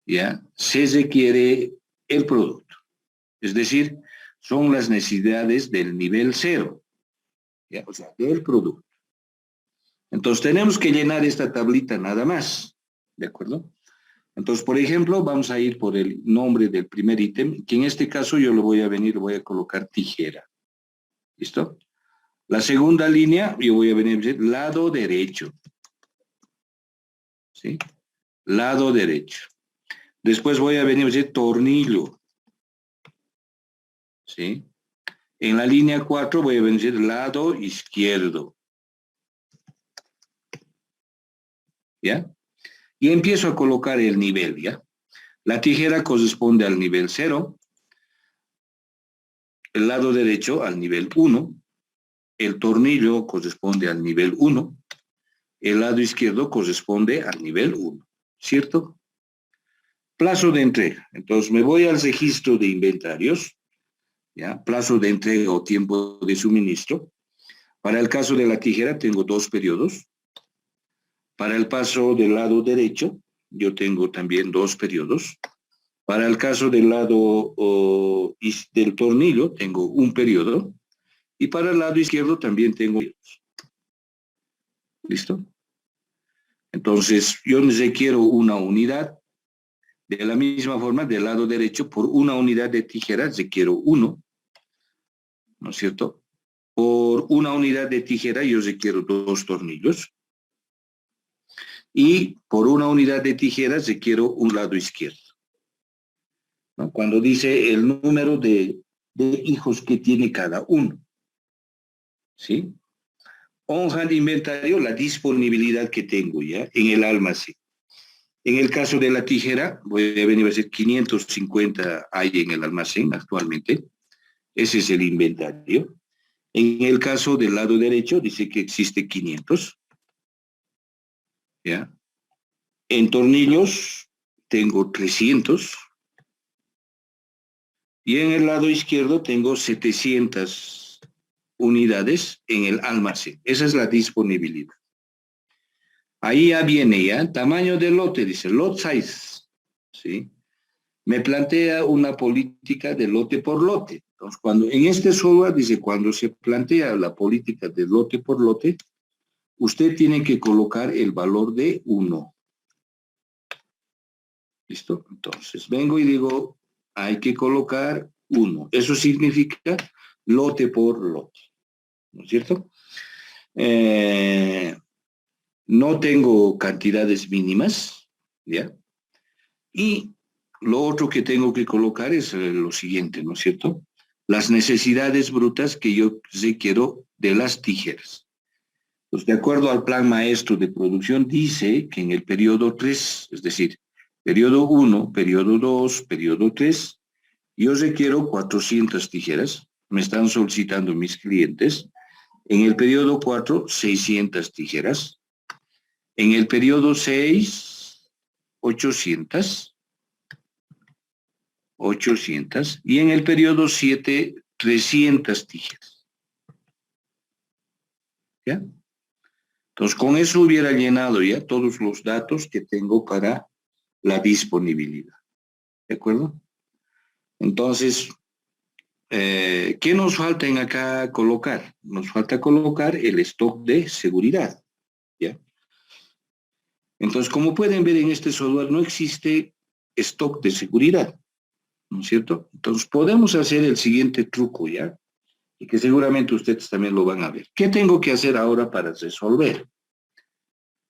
ya se requiere el producto. Es decir, son las necesidades del nivel 0, ¿ya? O sea, del producto. Entonces tenemos que llenar esta tablita nada más, ¿de acuerdo? Entonces, por ejemplo, vamos a ir por el nombre del primer ítem, que en este caso yo lo voy a venir, voy a colocar tijera. ¿Listo? La segunda línea, yo voy a venir a decir lado derecho. ¿Sí? Lado derecho. Después voy a venir a decir tornillo. ¿Sí? En la línea 4 voy a venir a decir lado izquierdo. ¿Ya? Y empiezo a colocar el nivel, ¿ya? La tijera corresponde al nivel 0, el lado derecho al nivel 1, el tornillo corresponde al nivel 1, el lado izquierdo corresponde al nivel 1, ¿cierto? Plazo de entrega. Entonces me voy al registro de inventarios, ¿ya? Plazo de entrega o tiempo de suministro. Para el caso de la tijera tengo 2 periodos. Para el paso del lado derecho, yo tengo también 2 periodos. Para el caso del lado del tornillo, tengo 1 periodo. Y para el lado izquierdo también tengo periodos. ¿Listo? Entonces, yo requiero una unidad. De la misma forma, del lado derecho, por una unidad de tijera, requiero 1. ¿No es cierto? Por una unidad de tijera, yo requiero 2 tornillos. Y por una unidad de tijeras requiero un lado izquierdo, ¿no? Cuando dice el número de hijos que tiene cada uno, ¿sí? On-hand inventario, la disponibilidad que tengo ya en el almacén. En el caso de la tijera, voy a venir a decir 550 hay en el almacén actualmente. Ese es el inventario. En el caso del lado derecho, dice que existe 500. ¿Ya? En tornillos tengo 300 y en el lado izquierdo tengo 700 unidades en el almacén. Esa es la disponibilidad. Ahí ya viene ya, tamaño del lote, dice lot size, ¿sí? Me plantea una política de lote por lote. Entonces, cuando en este software dice, cuando se plantea la política de lote por lote, usted tiene que colocar el valor de 1. ¿Listo? Entonces, vengo y digo, hay que colocar 1. Eso significa lote por lote. ¿No es cierto? no tengo cantidades mínimas, ¿ya? Y lo otro que tengo que colocar es lo siguiente, ¿no es cierto? Las necesidades brutas que yo requiero de las tijeras. Pues de acuerdo al plan maestro de producción, dice que en el periodo 3, es decir, periodo 1, periodo 2, periodo 3, yo requiero 400 tijeras, me están solicitando mis clientes. En el periodo 4, 600 tijeras. En el periodo 6, 800. Y en el periodo 7, 300 tijeras. ¿Ya? Entonces, con eso hubiera llenado ya todos los datos que tengo para la disponibilidad. ¿De acuerdo? Entonces, ¿qué nos falta en acá colocar? Nos falta colocar el stock de seguridad. ¿Ya? Entonces, como pueden ver en este software, no existe stock de seguridad, ¿no es cierto? Entonces, podemos hacer el siguiente truco, ¿ya? Y que seguramente ustedes también lo van a ver. ¿Qué tengo que hacer ahora para resolver?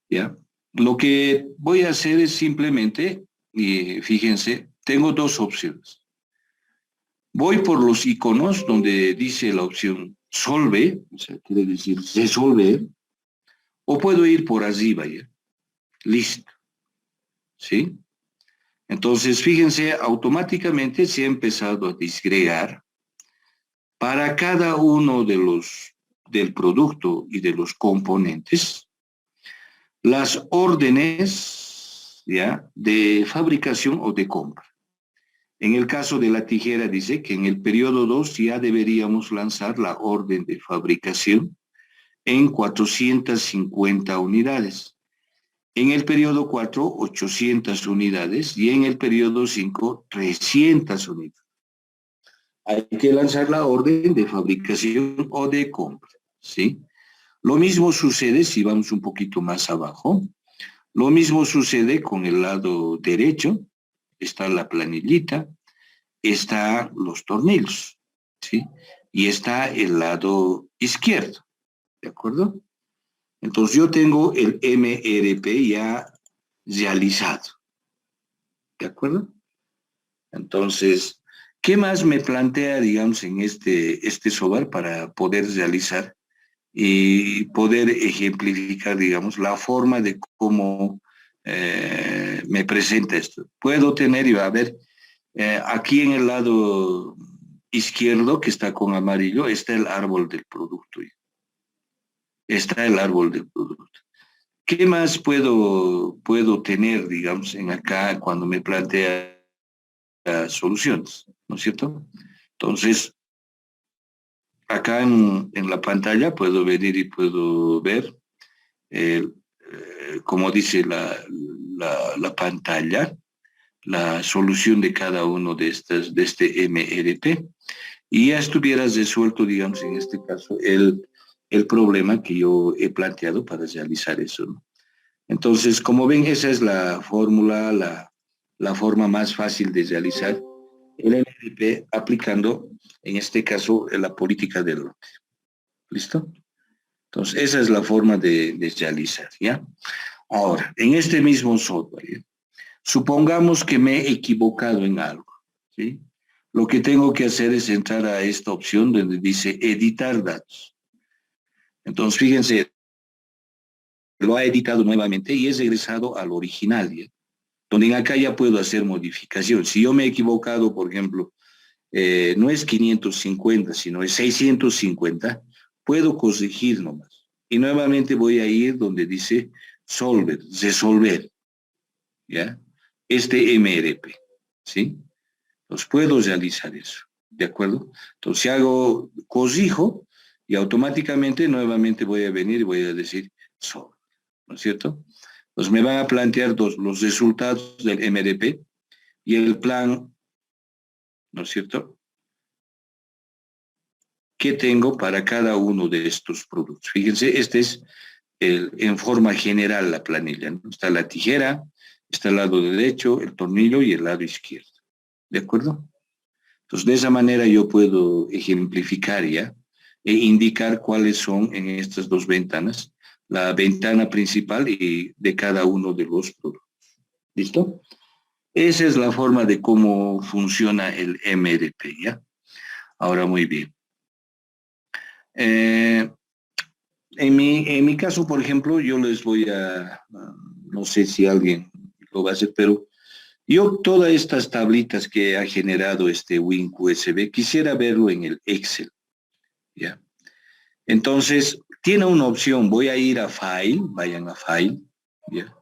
¿Ya? Lo que voy a hacer es simplemente, fíjense, tengo dos opciones. Voy por los iconos donde dice la opción solve, o sea, quiere decir resolver, o puedo ir por arriba, ¿ya? Listo. ¿Sí? Entonces, fíjense, automáticamente se ha empezado a disgregar para cada uno de del producto y de los componentes, las órdenes, ¿ya?, de fabricación o de compra. En el caso de la tijera dice que en el periodo 2 ya deberíamos lanzar la orden de fabricación en 450 unidades. En el periodo 4, 800 unidades y en el periodo 5, 300 unidades. Hay que lanzar la orden de fabricación o de compra, ¿sí? Lo mismo sucede si vamos un poquito más abajo. Lo mismo sucede con el lado derecho. Está la planillita, están los tornillos, ¿sí? Y está el lado izquierdo, ¿de acuerdo? Entonces yo tengo el MRP ya realizado, ¿de acuerdo? Entonces, ¿qué más me plantea, digamos, en este software para poder realizar y poder ejemplificar, digamos, la forma de cómo me presenta esto? Puedo tener, y va a ver, aquí en el lado izquierdo, que está con amarillo, está el árbol del producto. Está el árbol del producto. ¿Qué más puedo tener, digamos, en acá cuando me plantea soluciones? ¿No es cierto? Entonces, acá en la pantalla puedo venir y puedo ver, como dice la pantalla, la solución de cada uno de este MRP, y ya estuvieras resuelto, digamos, en este caso, el problema que yo he planteado para realizar eso, ¿no? Entonces, como ven, esa es la fórmula, la forma más fácil de realizar el MRP aplicando, en este caso, la política del lote. ¿Listo? Entonces, esa es la forma de realizar, ¿ya? Ahora, en este mismo software, ¿ya? Supongamos que me he equivocado en algo, ¿sí? Lo que tengo que hacer es entrar a esta opción donde dice editar datos. Entonces, fíjense, lo ha editado nuevamente y es regresado al original, ¿ya? Donde en acá ya puedo hacer modificación. Si yo me he equivocado, por ejemplo, no es 550, sino es 650, puedo corregir nomás. Y nuevamente voy a ir donde dice solver, resolver, ¿ya? Este MRP, ¿sí? Entonces puedo realizar eso, ¿de acuerdo? Entonces si hago corrijo y automáticamente nuevamente voy a venir y voy a decir solver, ¿no es cierto? Entonces me van a plantear los resultados del MRP y el plan, ¿no es cierto?, que tengo para cada uno de estos productos. Fíjense, este es en forma general la planilla, ¿no? Está la tijera, está el lado derecho, el tornillo y el lado izquierdo. ¿De acuerdo? Entonces, de esa manera yo puedo ejemplificar ya e indicar cuáles son en estas dos ventanas la ventana principal y de cada uno de los productos. ¿Listo? Esa es la forma de cómo funciona el MRP, ¿ya? Ahora, muy bien. En mi caso, por ejemplo, yo les voy no sé si alguien lo va a hacer, pero yo todas estas tablitas que ha generado este WinQSB, quisiera verlo en el Excel, ¿ya? Entonces, tiene una opción, voy a ir a File, vayan a File, ¿ya?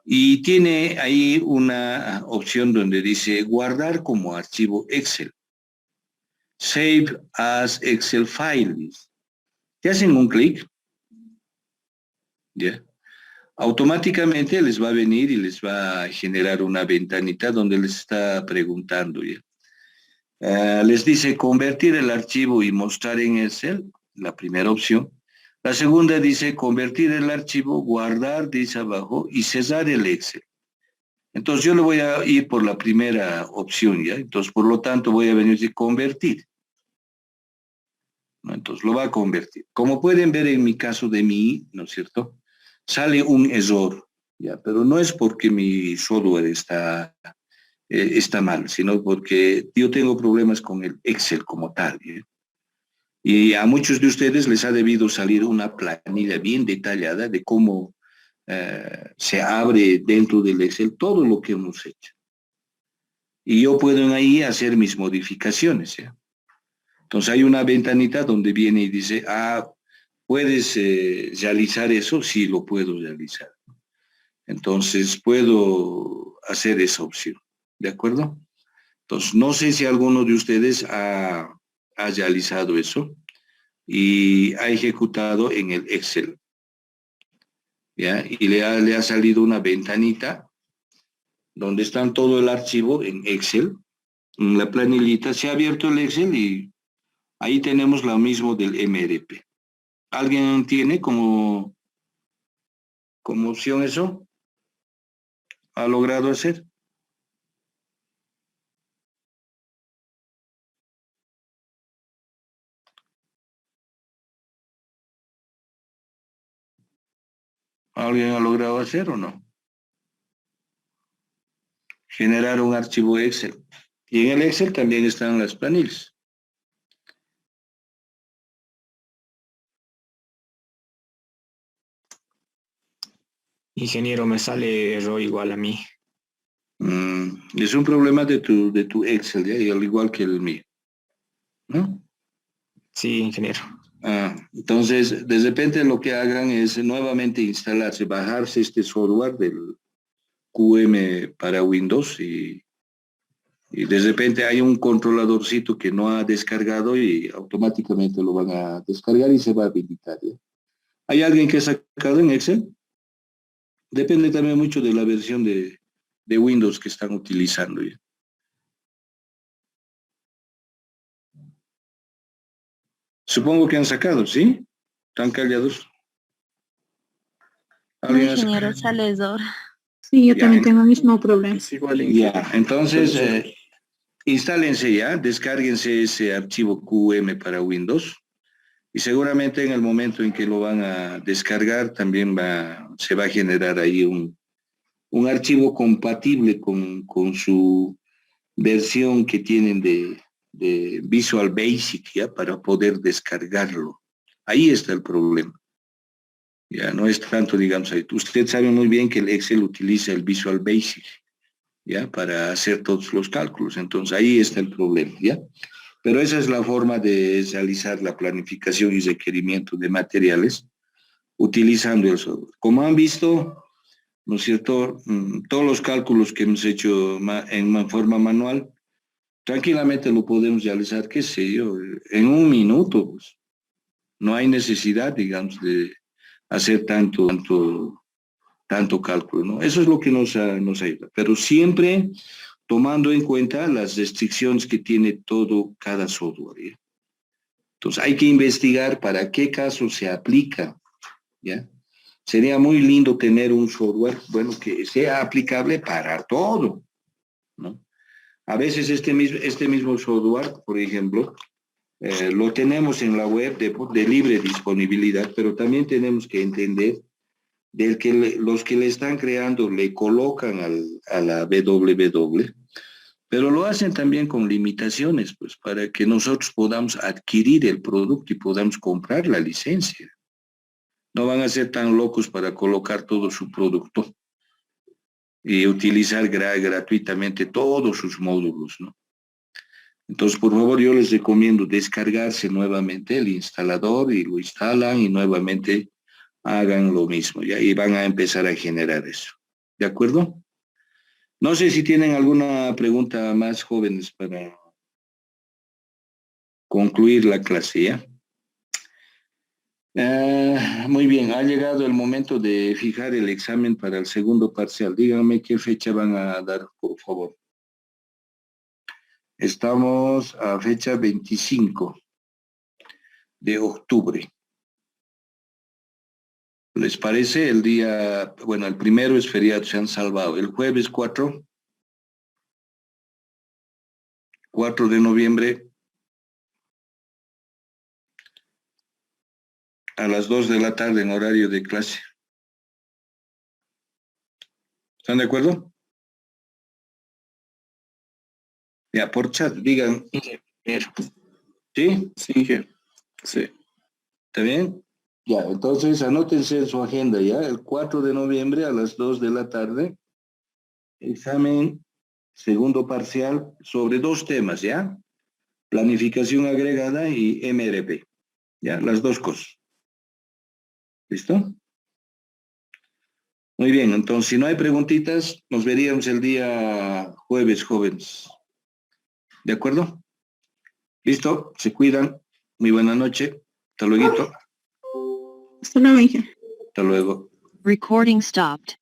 Y tiene ahí una opción donde dice guardar como archivo Excel. Save as Excel file. Te hacen un clic, ¿ya? Automáticamente les va a venir y les va a generar una ventanita donde les está preguntando, ¿ya? Les dice convertir el archivo y mostrar en Excel, la primera opción. La segunda dice convertir el archivo, guardar, dice abajo, y cesar el Excel. Entonces yo le voy a ir por la primera opción, ¿ya? Entonces, por lo tanto, voy a venir y convertir, ¿no? Entonces, lo va a convertir. Como pueden ver en mi caso de mí, ¿no es cierto? Sale un error, ¿ya? Pero no es porque mi software está mal, sino porque yo tengo problemas con el Excel como tal, ¿ya? Y a muchos de ustedes les ha debido salir una planilla bien detallada de cómo se abre dentro del Excel todo lo que hemos hecho. Y yo puedo ahí hacer mis modificaciones, ¿ya? Entonces hay una ventanita donde viene y dice, ¿puedes realizar eso? Sí, lo puedo realizar. Entonces puedo hacer esa opción, ¿de acuerdo? Entonces no sé si alguno de ustedes ha realizado eso y ha ejecutado en el Excel, ¿ya? Y le ha salido una ventanita donde están todo el archivo en Excel, en la planillita. Se ha abierto el Excel y ahí tenemos lo mismo del MRP. ¿Alguien tiene como opción eso? ¿Ha logrado hacer? ¿Alguien ha logrado hacer o no? Generar un archivo Excel. Y en el Excel también están las planillas. Ingeniero, me sale error igual a mí. Es un problema de tu Excel, ¿ya? Y al igual que el mío, ¿no? Sí, ingeniero. Entonces, de repente lo que hagan es nuevamente instalarse, bajarse este software del QM para Windows y de repente hay un controladorcito que no ha descargado y automáticamente lo van a descargar y se va a habilitar, ¿ya? ¿Hay alguien que ha sacado en Excel? Depende también mucho de la versión de Windows que están utilizando, ¿ya? Supongo que han sacado, ¿sí? ¿Están callados? No, ¿Alguien ha ingeniero, sacado? sale error. Sí, yo Ya, también tengo el mismo problema. Es igual, Ya, entonces instálense ya, descárguense ese archivo QM para Windows y seguramente en el momento en que lo van a descargar también se va a generar ahí un archivo compatible con su versión que tienen de Visual Basic, ¿ya? Para poder descargarlo. Ahí está el problema. Ya no es tanto, digamos, ahí. Usted sabe muy bien que el Excel utiliza el Visual Basic, ¿ya? Para hacer todos los cálculos. Entonces ahí está el problema, ¿ya? Pero esa es la forma de realizar la planificación y requerimiento de materiales utilizando el software. Como han visto, ¿no es cierto? Todos los cálculos que hemos hecho en forma manual, tranquilamente lo podemos realizar, qué sé yo, en un minuto, pues. No hay necesidad, digamos, de hacer tanto cálculo, ¿no? Eso es lo que nos ayuda, pero siempre tomando en cuenta las restricciones que tiene cada software, ¿ya? Entonces hay que investigar para qué caso se aplica, ¿ya? Sería muy lindo tener un software, bueno, que sea aplicable para todo, ¿no? A veces este mismo software, por ejemplo, Lo tenemos en la web de libre disponibilidad, pero también tenemos que entender los que le están creando le colocan a la www, pero lo hacen también con limitaciones, pues, para que nosotros podamos adquirir el producto y podamos comprar la licencia. No van a ser tan locos para colocar todo su producto y utilizar gratuitamente todos sus módulos, ¿no? Entonces, por favor, yo les recomiendo descargarse nuevamente el instalador y lo instalan y nuevamente hagan lo mismo, ¿ya? Y van a empezar a generar eso. ¿De acuerdo? No sé si tienen alguna pregunta más, jóvenes, para concluir la clase, ¿ya? Muy bien, ha llegado el momento de fijar el examen para el segundo parcial. Díganme qué fecha van a dar, por favor. Estamos a fecha 25 de octubre. ¿Les parece? El día, bueno, el primero es feriado, se han salvado. El jueves 4 de noviembre a las 2 de la tarde en horario de clase. ¿Están de acuerdo? Ya, por chat, digan. Ingeniero. ¿Sí? Sí, ingeniero. Sí. ¿Está bien? Ya, entonces anótense en su agenda ya, el 4 de noviembre a las 2 de la tarde, examen segundo parcial sobre 2 temas, ¿ya? Planificación agregada y MRP, ¿ya? Las 2 cosas. ¿Listo? Muy bien, entonces si no hay preguntitas, nos veríamos el día jueves, jóvenes. ¿De acuerdo? ¿Listo? Se cuidan. Muy buena noche. Hasta luego. Hasta luego, ingeniero. Hasta luego. Recording stopped.